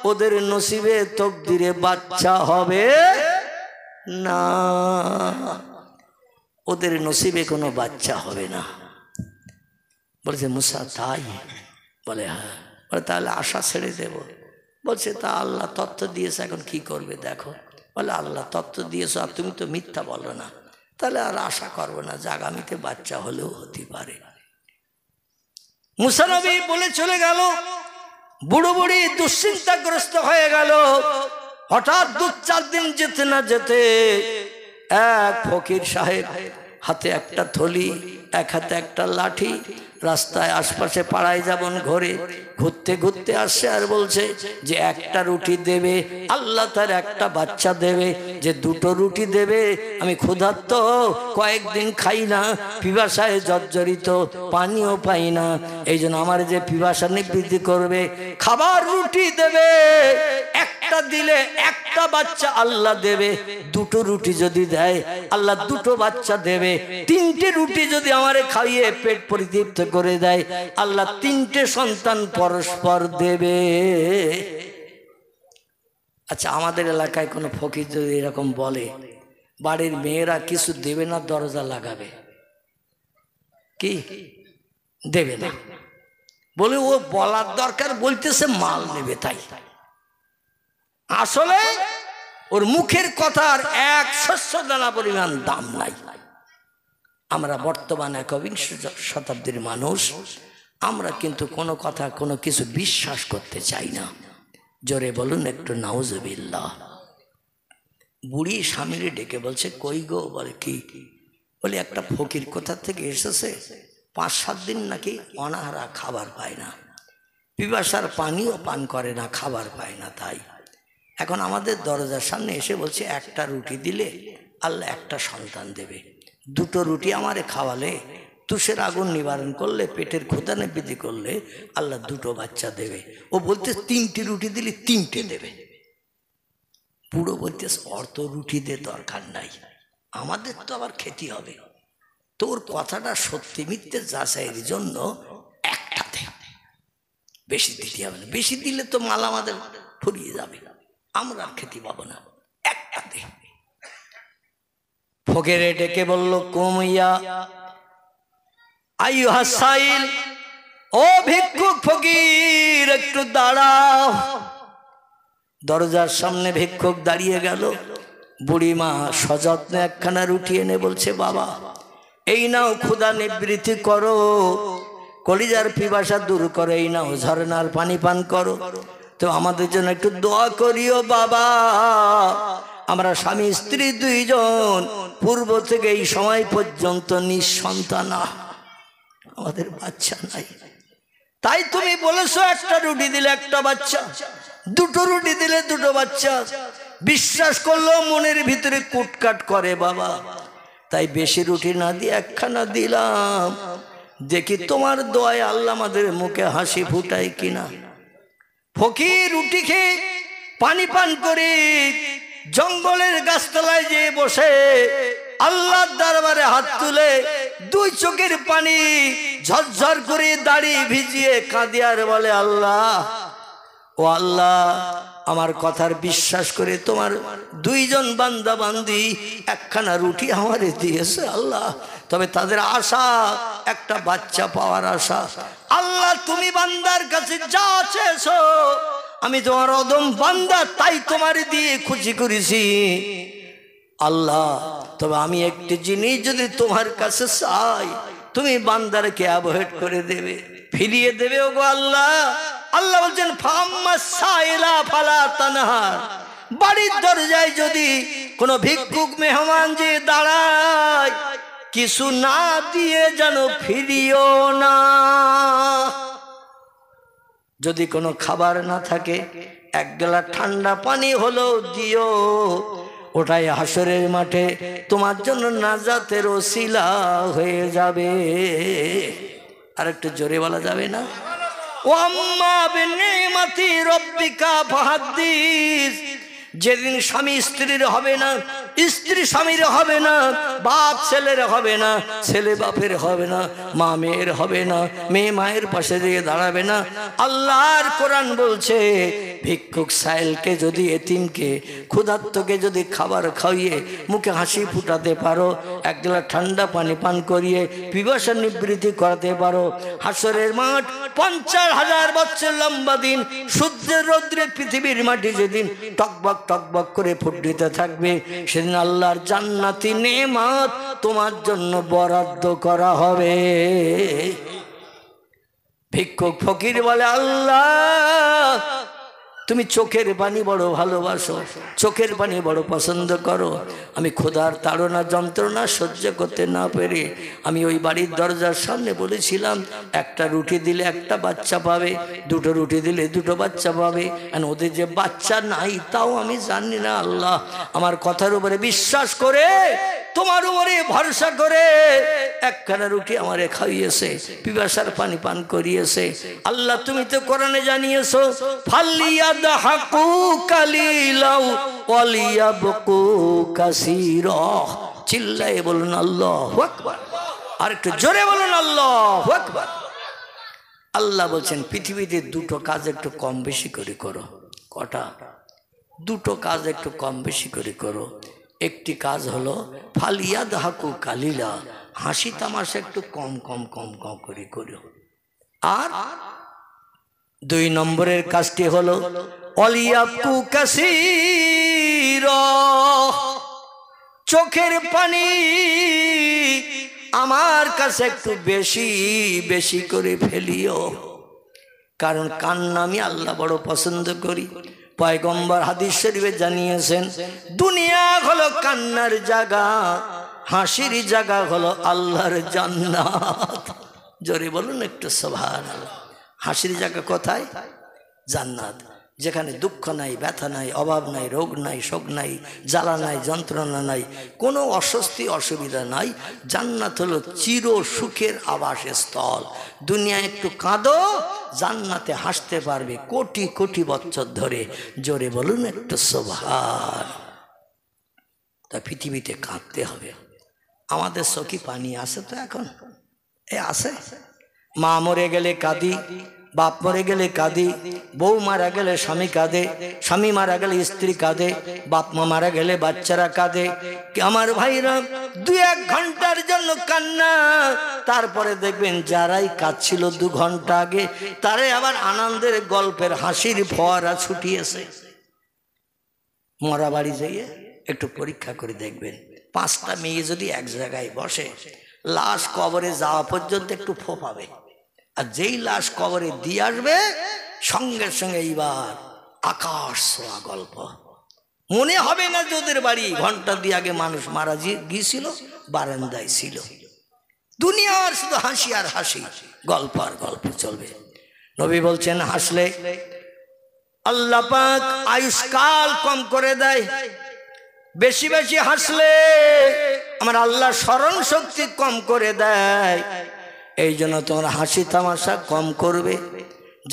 ওদের নসিবে তকদিরে বাচ্চা হবে না, ওদের নসিবে কোনো বাচ্চা হবে না। বলছে মুসা তাই? বলে হ্যাঁ। বলে তাহলে আশা ছেড়ে দেব? বলছে তা আল্লাহ তত্ত্ব দিয়েছে, এখন কি করবে দেখো। বলে আল্লাহ তত্ত্ব দিয়েছ আর তুমি তো মিথ্যা বলো না, তাহলে আর আশা করবো না, যে আগামীতে বাচ্চা হলেও হতে পারে। মুসা নবী বলে চলে গেল। বুড়ো বুড়ি দুশ্চিন্তাগ্রস্ত হয়ে গেল। হঠাৎ 2-4 দিন যেতে না যেতে এক ফকির সাহেব, হাতে একটা থলি, এক হাতে একটা লাঠি, রাস্তায় আশপাশে পাড়ায় যেমন ঘোরে, ঘুরতে ঘুরতে আসছে আর বলছে যে একটা রুটি দেবে, আল্লাহ তার একটা বাচ্চা দেবে। যে 2টো রুটি দেবে, আমি ক্ষুধার্ত, কয়েকদিন খাই না, পিপাসায় জর্জরিত, পানিও পাই না, এই জন্য আমার যে পিপাসা নিবৃত্তি করবে, খাবার রুটি দেবে, একটা দিলে একটা বাচ্চা আল্লাহ দেবে। 2টো রুটি যদি দেয় আল্লাহ 2টো বাচ্চা দেবে। 3টে রুটি যদি আমারে খাইয়ে পেট পরিতৃপ্ত করে দেয়, আল্লাহ 3টে সন্তান পরস্পর দেবে। আচ্ছা, আমাদের এলাকায় কোনো ফকির যদি এরকম বলে, বাড়ির মেয়েরা কিছু দেবে না, দরজা লাগাবে, কি দেবে না? বলে ও বলার দরকার, বলতেছে মাল নেবে তাই। আসলে ওর মুখের কথার এক শস্য দানা পরিমাণ দাম নাই। আমরা বর্তমান 21 শতাব্দীর মানুষ, আমরা কিন্তু কোনো কথা কোনো কিছু বিশ্বাস করতে চাই না। জোরে বলুন একটু নাউজুবিল্লাহ। বুড়ি স্বামীরে ডেকে বলছে কই গো? বলে কি? বলে একটা ফকির কোথা থেকে এসেছে, 5-7 দিন নাকি অনাহারা, খাবার পায় না, পিপাসার পানিও পান করে না, খাবার পায় না। তাই এখন আমাদের দরজার সামনে এসে বলছে একটা রুটি দিলে আল্লাহ একটা সন্তান দেবে, 2টো রুটি আমারে খাওয়ালে, তুষের আগুন নিবারণ করলে, পেটের ক্ষুধা নিবৃত্তি করলে আল্লাহ 2টো বাচ্চা দেবে। ও বলতে 3টে রুটি দিলে 3টে দেবে। বুড়ো বলতে অর্থ রুটি দিয়ে দরকার নাই, আমাদের তো আবার খেতে হবে। তোর কথাটা সত্যি মিথ্যে যাচাইয়ের জন্য একটা দে, বেশি দিতে হবে না, বেশি দিলে তো মাল আমাদের ফুরিয়ে যাবে, আমরা খেতে পাবো না, একটা দে। ফকিরে ডেকে বলল কুমিয়া আইয়ুহা সাইল, ও ভিক্ষুক ফকির একটু দাঁড়াও। দরজার সামনে ভিক্ষুক দাঁড়িয়ে গেল। বুড়িমা সযত্নে একখানা রুটি এনে বলছে বাবা এই নাও, ক্ষুধা নিবৃত্তি করো, কলিজার পিপাসা দূর করো, এই নাও ঝরনার পানি পান করো। তো আমাদের জন্য একটু দোয়া করিও বাবা, আমরা স্বামী স্ত্রী 2 জন পূর্ব থেকে এই সময় পর্যন্ত নিঃসন্তান, আমাদের বাচ্চা নাই। তাই তুমি বলেছো একটা রুটি দিলে একটা বাচ্চা, 2টো রুটি দিলে 2টো বাচ্চা। বিশ্বাস করলেও মনের ভিতরে কুটকাট করে বাবা। তাই বেশি রুটি না দিয়ে একখানা দিলাম, দেখি তোমার দোয়ায় আল্লাহ আমাদের মুখে হাসি ফুটায় কিনা। ফকির রুটি খেয়ে পানি পান করে জঙ্গলের গাছতলায় যেয়ে বসে আল্লাহর দরবারে হাত তুলে 2 চোখের পানি ঝরঝর করে দাড়ি ভিজিয়ে কাঁদে আর বলে আল্লাহ, ও আল্লাহ, আমার কথার বিশ্বাস করে তোমার 2 জন বান্দা বান্দি একখানা রুটি আমারে দিয়েছে আল্লাহ, তবে তাদের আশা একটা বাচ্চা পাওয়ার আশা। আল্লাহ তুমি বান্দার কাছে যা চেয়েছো, আমি তোমার অদম বান্দা, তাই তোমার দিয়ে খুশি করেছি আল্লাহ। তবে আমি একটি জিনিস যদি তোমার কাছে চাই, তুমি বান্দারকে অ্যাভয়েড করে দেবে, ফিরিয়ে দেবে ওগো আল্লাহ। আল্লাহ বলছেন ফাম্মা সাইলা ফালা তানহার, বাড়ির দরজায় যদি কোনো ভিক্ষুক মেহমান যে দাঁড়ায়, কিছু না দিয়ে যেন ফিরিও না। যদি কোনো খাবার না থাকে, 1 গ্লাস ঠান্ডা পানি হলো দিও, ওটাই হাসরের মাঠে তোমার জন্য নাজাতের ওসিলা হয়ে যাবে। আর একটু জোরে বলা যাবে না? ওয়াম্মা বিনিমাতি রাব্বিকা ফাহাদ্দিস, যেদিন স্বামী স্ত্রীর হবে না, স্ত্রী স্বামীর হবে না, বাপ ছেলের হবে না, ছেলে বাপের হবে না, মা মেয়ের হবে না, মেয়ে মায়ের পাশে দিয়ে দাঁড়াবে না। আল্লাহর কোরআন বলছে ভিক্ষুক সাইলকে যদি, এতিমকে, ক্ষুধার্তকে যদি খাবার খাইয়ে মুখে হাসি ফুটাতে পারো, এক গ্লাস ঠান্ডা পানি পান করিয়ে পিপাসা নিবৃত্তি করাতে পারো, হাসরের মাঠ 50,000 বছর লম্বা দিন, সূর্যের রৌদ্রে পৃথিবীর মাটি যেদিন টকবক টকবক করে ফুটিতে থাকবে, সেদিন আল্লাহর জান্নাতি নেমাত তোমার জন্য বরাদ্দ করা হবে। ভিক্ষুক ফকির বলে, আল্লাহ তুমি চোখের পানি বড় ভালোবাসো, চোখের পানি বড় পছন্দ করো। আমি ক্ষুধার তাড়না যন্ত্রণা সহ্য করতে না পেরে আমি ওই বাড়ির দরজার সামনে বলেছিলাম, একটা রুটি দিলে একটা বাচ্চা পাবে, দুটো রুটি দিলে দুটো বাচ্চা পাবে। আর ওদের যে বাচ্চা নাই তাও আমি জানি না। আল্লাহ আমার কথার উপরে বিশ্বাস করে, তোমার উপরে ভরসা করে একখানা রুটি আমারে খাইয়েছে, পিপাসার পানি পান করিয়েছে। আল্লাহ তুমি তো কোরআনে জানিয়েছো, ফালিয়াদহাকু কালিলাও ওয়ালিয়াবকু কাসীরা। চিল্লায়ে বলুন আল্লাহু আকবার, আর একটু জোরে বলুন আল্লাহু আকবার। আল্লাহ বলছেন পৃথিবীতে দুটো কাজ একটু কম বেশি করে করো। কটা? দুটো কাজ একটু কম বেশি করে করো। একটি কাজ হলো ফালিয়াদহাকু কালিলা, হাসি তামাশা একটু কম কম কম কম করে করো। আর 2 নম্বরের কাজটি হলো ওয়ালিয়াবকু কাসীরা, চোখের পানি আমার কাছে একটু বেশি বেশি করে ফেলিও, কারণ কান্না আমি আল্লাহ বড় পছন্দ করি। পয়গম্বর হাদিস শরীফে জানিয়েছেন, দুনিয়া হলো কান্নার জায়গা, হাসির জায়গা হলো আল্লাহর জান্নাত। জোরে বলুন একটু সুবহানাল্লাহ। হাসির জায়গা কোথায়? জান্নাত, যেখানে দুঃখ নাই, ব্যথা নাই, অভাব নাই, রোগ নাই, শোক নাই, জ্বালা নাই, যন্ত্রণা নাই, কোনো অস্বস্তি অসুবিধা নাই। জান্নাত হলো চির সুখের আবাসস্থল। দুনিয়ায় একটু কাঁদো, জান্নাতে হাসতে পারবে কোটি কোটি বছর ধরে। জোরে বলুন একটু সুবহান। তা পৃথিবীতে কাঁদতে হবে। আমাদের চোখে পানি আছে তো এখন? আছে। মা মরে গেলে কাঁদি, বাপ মরে গেলে কাঁদি, বউ মারা গেলে স্বামী কাঁদে, স্বামী মারা গেলে স্ত্রী কাঁদে, বাপ মা মারা গেলে বাচ্চারা কাঁদে। আমার ভাইরা 2-1 ঘন্টার জন্য কান্না, তারপরে দেখবেন যারাই কাঁদছিল 2 ঘন্টা আগে, তারে আবার আনন্দের গল্পের হাসির ফোয়ারা ছুটিয়েছে। মরা বাড়ি যাইয়ে একটু পরীক্ষা করে দেখবেন, 5টা মেয়ে যদি এক জায়গায় বসে, লাশ কবরে যাওয়া পর্যন্ত একটু ফোপাবে, আর যেই লাশ কবরে দিয়ে আসবে সঙ্গে সঙ্গে এইবার আকাশ ছোঁয়া গল্প। মনে হবে না যে ওদের বাড়ি ঘন্টা দিয়ে আগে মানুষ মারা গিয়েছিল, বারান্দায় ছিল। দুনিয়ার শুধু হাসি আর হাসি, গল্প আর গল্প চলবে। নবী বলছেন হাসলে আল্লাহ পাক আয়ুষ্কাল কম করে দেয়, বেশি বেশি হাসলে আমার আল্লাহ স্মরণ শক্তি কম করে দেয়। এই জন্য তোমরা হাসি তামাশা কম করবে,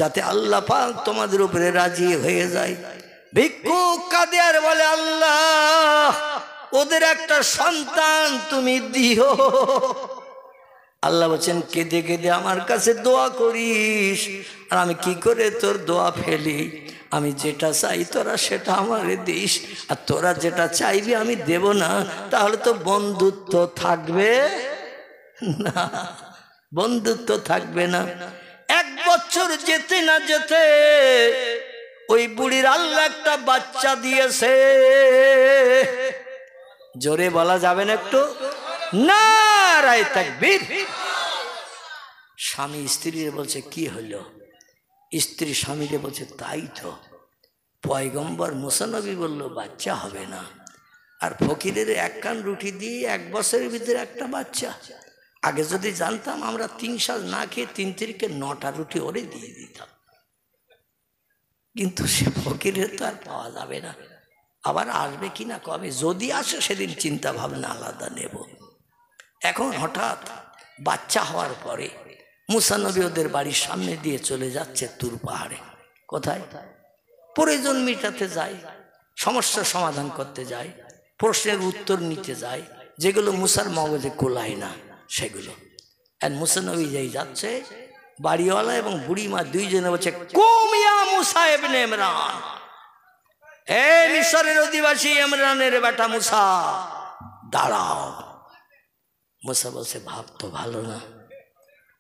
যাতে আল্লাহ পাক তোমাদের উপরে রাজি হয়ে যায়। ভিক্ষুক কাঁদে আর বলে, আল্লাহ ওদের একটা সন্তান তুমি দিও। আল্লাহ বলছেন কেঁদে কেঁদে আমার কাছে দোয়া করিস, আর আমি কি করে তোর দোয়া ফেলি? আমি যেটা চাই তোরা সেটা আমারে দিস, আর তোরা যেটা চাইবি আমি দেব না, তাহলে তো বন্ধুত্ব থাকবে না, বন্ধুত্ব থাকবে না। 1 বছর যেতে না যেতে ওই বুড়ির আল্লাহ একটা বাচ্চা দিয়েছে। জোরে বলা যাবে না একটু? নারায়ে তাকবীর। স্বামী স্ত্রীর বলছে কি হলো? স্ত্রী স্বামীরে বলছে তাই তো, পয়গম্বর মুসা নবী বলল বাচ্চা হবে না, আর ফকিরের 1 কান রুটি দিয়ে 1 বছরের ভিতরে একটা বাচ্চা। আগে যদি জানতাম আমরা 3 সাল না খেয়ে 3 তিরিকে 9টা রুটি ওরে দিয়ে দিতাম, কিন্তু সে ফকিরের তো আর পাওয়া যাবে না। আবার আসবে কিনা কবে, যদি আসে সেদিন চিন্তা ভাবনা আলাদা নেব। এখন হঠাৎ বাচ্চা হওয়ার পরে মুসা নবী ওদের বাড়ির সামনে দিয়ে চলে যাচ্ছে তুর পাহাড়ে। কোথায়? প্রয়োজন মিটাতে যায়। সমস্যার সমাধান করতে যায়, প্রশ্নের উত্তর নিতে যায়, যেগুলো মুসার মগজে কোলায় না সেগুলো। আর মুসা নবী যেই যাচ্ছে, বাড়িওয়ালা এবং বুড়িমা দুইজনে বলছে, কুম ইয়া মুসা ইবনে ইমরান, এ মিশরের অধিবাসী ইমরানের বেটা মুসা, দাঁড়াও। মুসা বলছে, ভাব তো ভালো না,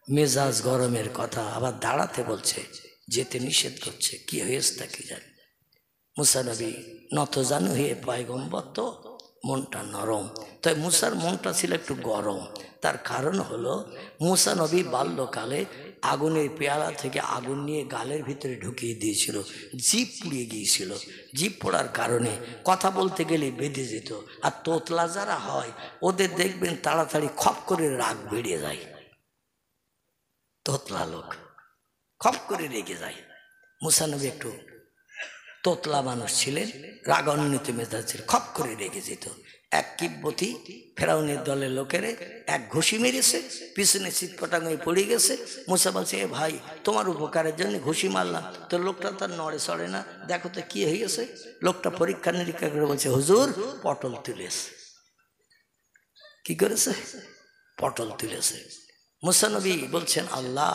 মেজাজ গরমের কথা, আবার দাঁড়াতে বলছে, যেতে নিষেধ করছে, কি হয়েছে তা কি জানি। মুসা নবী নত জানু হয়ে পয়গম্বর তো মনটা নরম, তাই মুসার মনটা ছিল একটু গরম। তার কারণ হলো মুসা নবী বাল্যকালে আগুনের পেয়ালা থেকে আগুন নিয়ে গালের ভিতরে ঢুকিয়ে দিয়েছিল, জিভ পুড়িয়ে গিয়েছিল। জিভ পোড়ার কারণে কথা বলতে গেলে বেঁধে যেত। আর তোতলা যারা হয় ওদের দেখবেন তাড়াতাড়ি খপ করে রাগ বেড়ে যায়, তোতলা লোক খপ করে রেগে যায়। মুসা নবী একটু তোতলা মানুষ ছিলেন, রাগান্বিত মেজাজ ছিল, খপ করে রেগে যেত। এক কিব্বতী ফেরাউনের দলের লোকেরে এক ঘুষি মেরেছে, পিছনে চিৎপটাং হয়ে পড়ে গেছে। মুসা বলছে, এ ভাই, তোমার উপকারের জন্য ঘুষি মারলাম, তো লোকটা তার নড়ে চড়ে না, দেখো তো কি হয়েছে। লোকটা পরীক্ষা নিরীক্ষা করে বলছে, হুজুর পটল তুলেছে। কি করেছে? পটল তুলেছে। মুসা নবী বলছেন, আল্লাহ,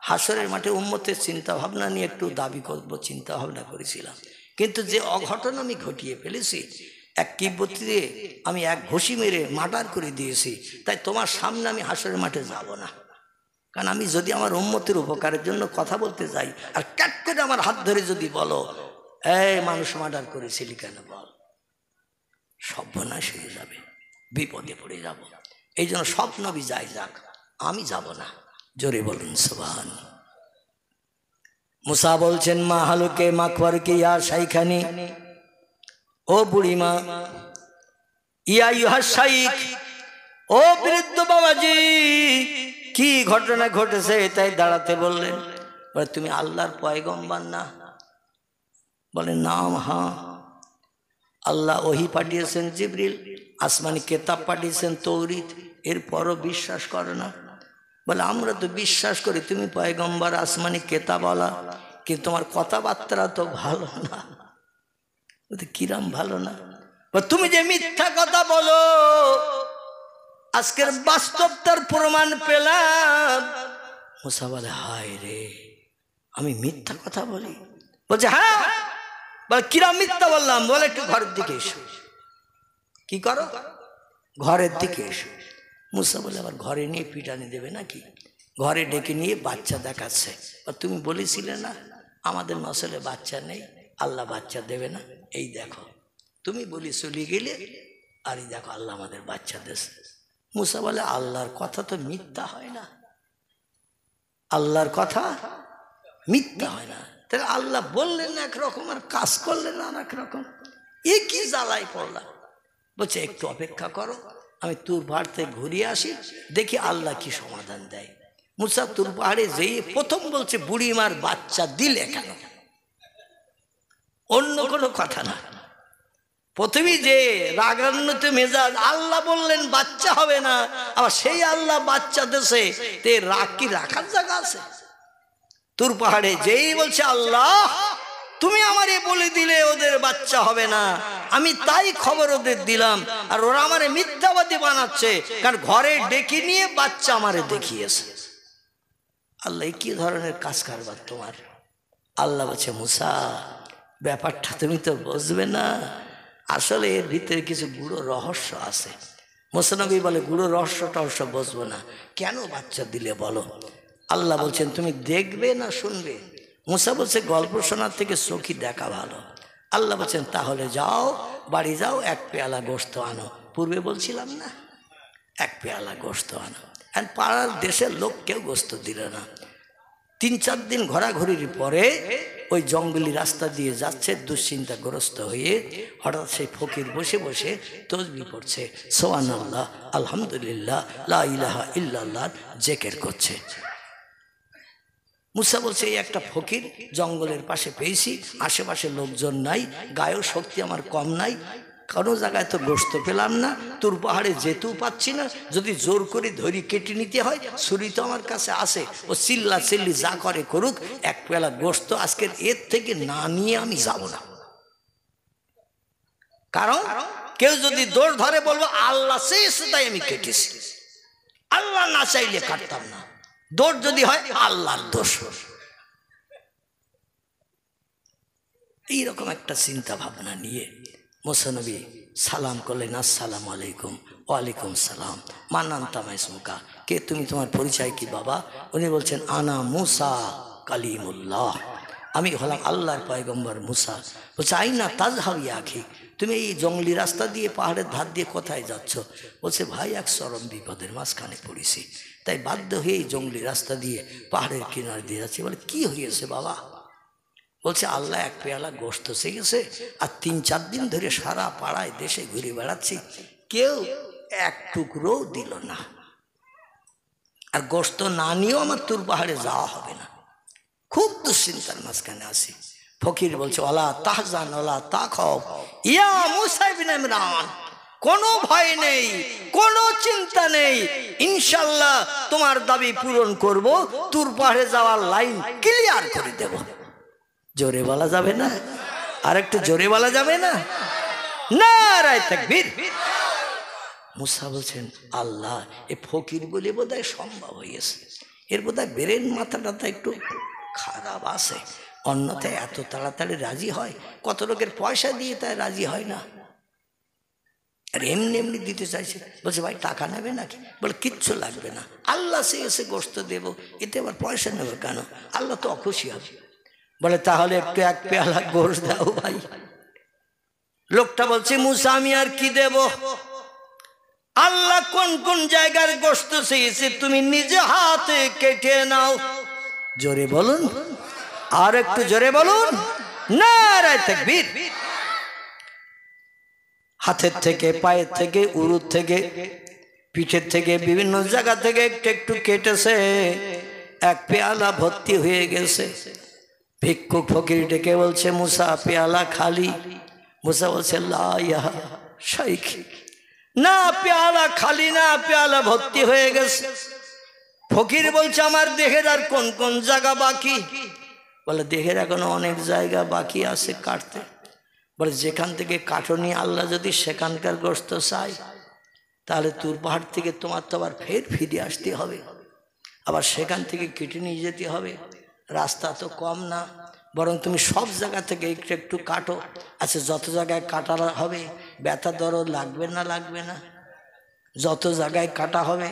হাসরের মাঠে উম্মতের চিন্তা ভাবনা নিয়ে একটু দাবি করব, চিন্তা ভাবনা করেছিলাম, কিন্তু যে অঘটন আমি ঘটিয়ে ফেলেছি, এক কিব্বতীকে আমি এক ঘুষি মেরে মার্ডার করে দিয়েছি, তাই তোমার সামনে আমি হাসরের মাঠে যাব না। কারণ আমি যদি আমার উম্মতের উপকারের জন্য কথা বলতে যাই আর ক্যাট করে আমার হাত ধরে যদি বলো, এই মানুষ মার্ডার করেছিলি কেন বল, সর্বনাশ হয়ে যাবে, বিপদে পড়ে যাব। এই জন্য সব নবী যাই যাক, আমি যাব না। জোরে বলুন সুবহান। মুসা বলছেন, মা হালুকে মাকবার কে ইয়া শাইখানি, ও বুড়িমা, ইয়া ইহা শাইখ, ও বৃদ্ধ বাবাজি, কি ঘটনা ঘটেছে তাই দাঁড়াতে বললেন। বলে, তুমি আল্লাহর পয়গম্বর না? বলে, নাম, হ্যাঁ। আল্লাহ ওহি পাঠিয়েছেন জিবরিল, আসমানি কেতাব পাঠিয়েছেন তৌরিত, এরপরও বিশ্বাস করো না? বলে, আমরা তো বিশ্বাস করি তুমি পয়গম্বর, আসমানি কেতাবওয়ালা, কিন্তু তোমার কথাবার্তা তো ভালো না। কিরাম ভালো না? তুমি যে মিথ্যা কথা বলো, আজকের বাস্তবতার প্রমাণ পেলাম। মুসা বলে, হায় রে, আমি মিথ্যা কথা বলি? বলছে, হ্যাঁ। বলে, কিরাম মিথ্যা বললাম? বলে, একটু ঘরের দিকে এসো। কি করো? ঘরের দিকে এসো। মুসা বলে, আবার ঘরে নিয়ে পিটানি দেবে নাকি? ঘরে ডেকে নিয়ে বাচ্চা দেখাচ্ছে। তুমি বলেছিলে না আমাদের নসলে বাচ্চা নেই, আল্লাহ বাচ্চা দেবে না, এই দেখো, তুমি বলি চলে গেলে, আর এই দেখো আল্লাহ আমাদের বাচ্চা দেশে। মুসা বলে, আল্লাহর কথা তো মিথ্যা হয় না, আল্লাহর কথা মিথ্যা হয় না। তাহলে আল্লাহ বললেন একরকম আর কাজ করলেন আর একরকম, এ কি জ্বালাই পড়লাম। বলছে, একটু অপেক্ষা করো, আমি তুর পাহাড় থেকে ঘুরিয়ে আসি, দেখি আল্লাহ কি সমাধান দেয়। মুসা তুর পাহাড়ে যেয়ে প্রথম বলছে, বুড়িমার বাচ্চা দিলে কেন? অন্য কোনো কথা না, প্রথমেই যে রাগান্বিত মেজাজ, আল্লাহ বললেন বাচ্চা হবে না, আবার সেই আল্লাহ বাচ্চা দেশে, তে রাগ কি রাখার জায়গা আছে? তুর পাহাড়ে যেই বলছে, আল্লাহ তুমি আমারে বলে দিলে ওদের বাচ্চা হবে না, আমি তাই খবর ওদের দিলাম, আর ওরা আমারে মিথ্যাবাদী বানাচ্ছে, কারণ ঘরে ডেকে নিয়ে বাচ্চা আমারে দেখিয়েছে। আল্লাহ কি ধরনের কাজ কারবার তোমার? আল্লাহ বলছে, মুসা, ব্যাপারটা তুমি তো বুঝবে না, আসলে এর ভিতরে কিছু গুড়ো রহস্য আছে। মুসা নবী বলে, গুড়ো রহস্যটা অবশ্য বুঝবো না, কেন বাচ্চা দিলে বলো? আল্লাহ বলছেন, তুমি দেখবে না শুনবে? মুসা বলছে, গল্প শোনার থেকে চোখই দেখা ভালো। আল্লাহ বলছেন, তাহলে যাও, বাড়ি যাও, এক পেয়ালা গোশত আনো। পূর্বে বলছিলাম না, এক পেয়ালা গোশত আনো। আর পাড়ার দেশের লোক কেউ গোশত দিল না। 3-4 দিন ঘোরাঘুরির পরে ওই জঙ্গলি রাস্তা দিয়ে যাচ্ছে, দুশ্চিন্তাগ্রস্ত হয়ে, হঠাৎ সেই ফকির বসে বসে তসবিহ পড়ছে, সুবহানাল্লাহ, আলহামদুলিল্লাহ, লা ইলাহা ইল্লাল্লাহ জিকির করছে। মুসা বলছে, এই একটা ফকির জঙ্গলের পাশে পেয়েছি, আশেপাশে লোকজন নাই, গায়েও শক্তি আমার কম নাই, কোনো জায়গায় তো গোশত পেলাম না, তুর পাহাড়ে যেতেও পাচ্ছি না, যদি জোর করে ধরি কেটে নিতে হয়, ছুরি তো আমার কাছে আছে, ও চিল্লা চিল্লি যা করে করুক, এক পেলা গোশত আজকের এর থেকে না নিয়ে আমি যাব না। কারণ কেউ যদি দোষ ধরে বলবো আল্লাহ চেয়েছে তাই আমি কেটেছি, আল্লাহ না চাইলে কাটতাম না। দোষ যদি হয় আল্লাহর দোষ। এইরকম একটা চিন্তা ভাবনা নিয়ে মুসানবী সালাম করলেন, আসসালামু আলাইকুম। ওয়ালাইকুম সালাম। মান্নান তামাইসমুকা, কে তুমি, তোমার পরিচয় কি বাবা? উনি বলছেন আনা মুসা কালিমুল্লাহ, আমি হলাম আল্লাহর পয়গম্বর মুসা। বলছে আইনা তাজহাব ইয়া আখি, তুমি এই জঙ্গলি রাস্তা দিয়ে পাহাড়ের ধার দিয়ে কোথায় যাচ্ছ? বলছে ভাই এক চরম বিপদের মাঝখানে পড়েছি, তাই বাধ্য হয়ে এই জঙ্গলি রাস্তা দিয়ে পাহাড়ের কিনারে দিয়ে যাচ্ছি। বলে কি হয়েছে বাবা? বলছে আল্লাহ এক পেয়ালা গোশত চেয়েছে, আর 3-4 দিন ধরে সারা পাড়ায় দেশে ঘুরে বেড়াচ্ছি, কেউ এক টুকরোও দিল না, আর গোশত না নিয়েও আমার তুর পাহাড়ে যাওয়া হবে না। খুব দুশ্চিন্তার মাঝখানে আছি। ফকির বলছে ওলা তাহজান ওলা তাখাও ইয়া মুসা ইবনে ইমরান, কোনো ভয় নেই, কোনো চিন্তা নেই, ইনশাআল্লাহ তোমার দাবি পূরণ করব, তুর পাহাড়ে যাওয়ার লাইন ক্লিয়ার করে দেব। জোরে বলা যাবে না? আর একটু জোরে বলা যাবে না? নারায়ে তাকবীর। মুসা বলছেন আল্লাহ, এ ফকির বলে বোধহয় সম্ভব হয়েছে, এর বোধহয় ব্রেন মাথাটা একটু খারাপ আছে, অন্যথায় এত তাড়াতাড়ি রাজি হয়? কত লোকের পয়সা দিয়ে তাই রাজি হয় না, আর এমনি এমনি দিতে চাইছে। বলছে ভাই টাকা নেবে নাকি? বলে কিচ্ছু লাগবে না, আল্লাহ সে এসে গোশত দেবো, এতে আবার পয়সা নেবে কেন? আল্লাহ তো অখুশি হবে। বলে তাহলে একটু এক পেয়ালা গোশত দাও ভাই। লোকটা বলছে মুসা আমি আর কি দেব? আল্লাহ কোন কোন জায়গার গোশত চেয়েছে তুমি নিজে হাতে কেটে নাও। জোরে বলুন, আর একটু জোরে বলুন, নারায়ে তাকবীর। হাতের থেকে, পায়ের থেকে, উরুর থেকে, পিঠের থেকে, বিভিন্ন জায়গা থেকে একটু একটু কেটেছে, এক পেয়ালা ভর্তি হয়ে গেছে। ভিক্ষুক ফকির ডেকে বলছে মুসা পেয়ালা খালি। মুসা বলছে লা ইয়া শাইখ, না পেয়ালা খালি না, পেয়ালা ভর্তি হয়ে গেছে। ফকির বলছে আমার দেহের আর কোন কোন জায়গা বাকি? বলে দেহের এখনো অনেক জায়গা বাকি আছে কাটতে। বলে যেখান থেকে কাটনি আল্লাহ যদি সেখানকার গোশত চাই, তাহলে তুর পাহাড় থেকে তোমার তো আবার ফের ফিরে আসতে হবে, আবার সেখান থেকে কেটে নিয়ে যেতে হবে, রাস্তা তো কম না, বরং তুমি সব জায়গা থেকে একটু একটু কাটো। আচ্ছা যত জায়গায় কাটা হবে ব্যথা দরদ লাগবে না? লাগবে না? যত জায়গায় কাটা হবে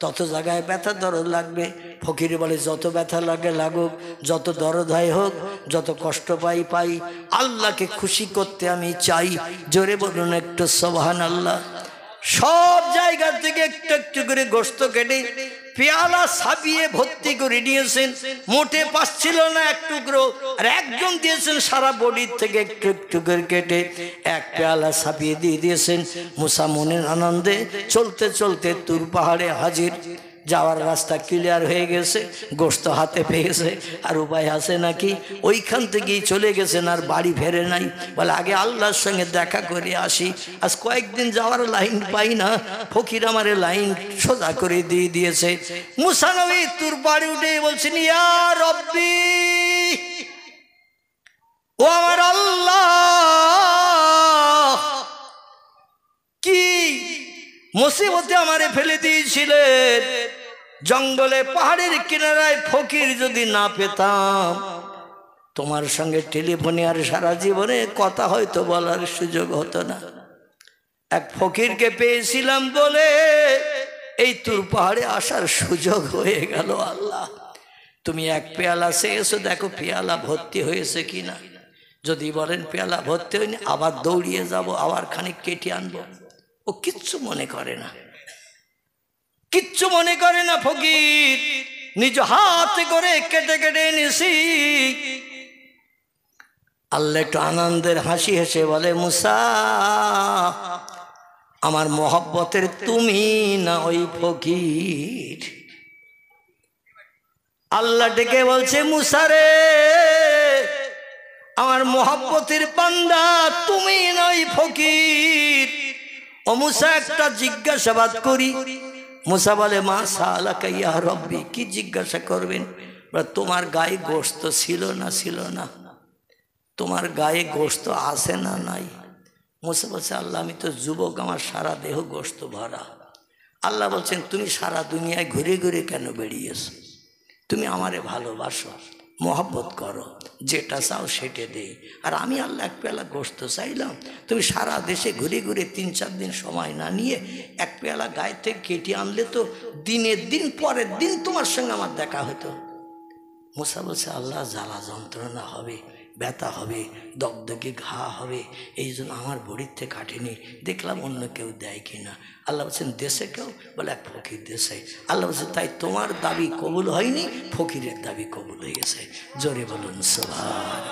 তত জায়গায় ব্যথা দরদ লাগবে। ফকির বলে যত ব্যথা লাগে লাগুক, যত দরদ হয় হোক, যত কষ্ট পাই পাই, আল্লাহকে খুশি করতে আমি চাই। জোরে বলুন একটু সুবহানাল্লাহ। সব জায়গা থেকে একটু একটু করে গোশত কেটে পেয়ালা সাবিয়ে ভর্তি করে নিয়েছেন। মোটে পাচ্ছিল না এক টুকরো, আর একজন দিয়েছেন সারা বডির থেকে একটু একটু করে কেটে এক পেয়ালা সাবিয়ে দিয়ে দিয়েছেন। মুসা মনের আনন্দে চলতে চলতে তুর পাহাড়ে হাজির। যাওয়ার রাস্তা ক্লিয়ার হয়ে গেছে, গোশত হাতে পেয়েছে, আর উপায় আছে নাকি? ওইখান থেকেই চলে গেছেন, আর বাড়ি ফেরে নাই। বলে আগে আল্লাহর সঙ্গে দেখা করে আসি, আজ কয়েকদিন যাওয়ার লাইন পাই না। ফকির আমারে লাইন সোজা করে দিয়ে দিয়েছে। মুসা নবী তুর বাড়ি উঠে বলছেন ইয়া রব্বি, ও আমার আল্লাহ, কি মুসিবতে আমারে ফেলে দিয়েছিলেন। জঙ্গলে পাহাড়ের কিনারায় ফকির যদি না পেতাম, তোমার সঙ্গে টেলিফোনে আর সারা জীবনে কথা হয়তো বলার সুযোগ হতো না। এক ফকিরকে পেয়েছিলাম বলে এই তুর পাহাড়ে আসার সুযোগ হয়ে গেল। আল্লাহ তুমি এক পেয়ালা চেয়েছো, দেখো পেয়ালা ভর্তি হয়েছে কিনা। যদি বলেন পেয়ালা ভর্তি হয়নি, আবার দৌড়িয়ে যাব, আবার খানিক কেটে আনবো। ও কিচ্ছু মনে করে না, কিচ্ছু মনে করে না। ফকির নিজ হাতে করে কেটে কেটে এনেছি। আল্লাহ একটু আনন্দের হাসি হেসে বলে মুসা, আমার মহব্বতের তুমি না ওই ফকির? আল্লাহ ডেকে বলছে মুসা রে, আমার মহব্বতের বান্দা তুমি না ওই ফকির। ও মুসা একটা জিজ্ঞাসাবাদ করি। মুসা বলে মা সালাকা ইয়া রব্বি, কি জিজ্ঞাসা করবেন? তোমার গায়ে গোশত ছিল না? ছিল না। তোমার গায়ে গোশত আছে না নাই? মুসা বলছে, আল্লাহ আমি তো যুবক, আমার সারা দেহ গোশত ভরা। আল্লাহ বলছেন, তুমি সারা দুনিয়ায় ঘুরে ঘুরে কেন বেরিয়েছো? তুমি আমারে ভালোবাসো, মহব্বত করো, যেটা চাও সেটা দেই। আর আমি আল্লাহ এক পেয়ালা গোশত চাইলাম, তুমি সারা দেশে ঘুরে ঘুরে 3-4 দিন সময় না নিয়ে এক পেয়ালা গায়ে থেকে কেটে আনলে তো দিনের দিন পরের দিন তোমার সঙ্গে আমার দেখা হতো। মুসা বলছে, আল্লাহ জ্বালা যন্ত্রণা হবে, ব্যথা হবে, দগদগে ঘা হবে, এই জন্য আমার বড়ির থেকে কাটেনি, দেখলাম অন্য কেউ দেয় কিনা। আল্লাহ বলছেন, দেশে কেউ? বলে এক ফকির দেশে। আল্লাহ বলছেন, তাই তোমার দাবি কবুল হয়নি, ফকিরের দাবি কবুল হয়ে গেছে। জোরে বলুন সুবহান।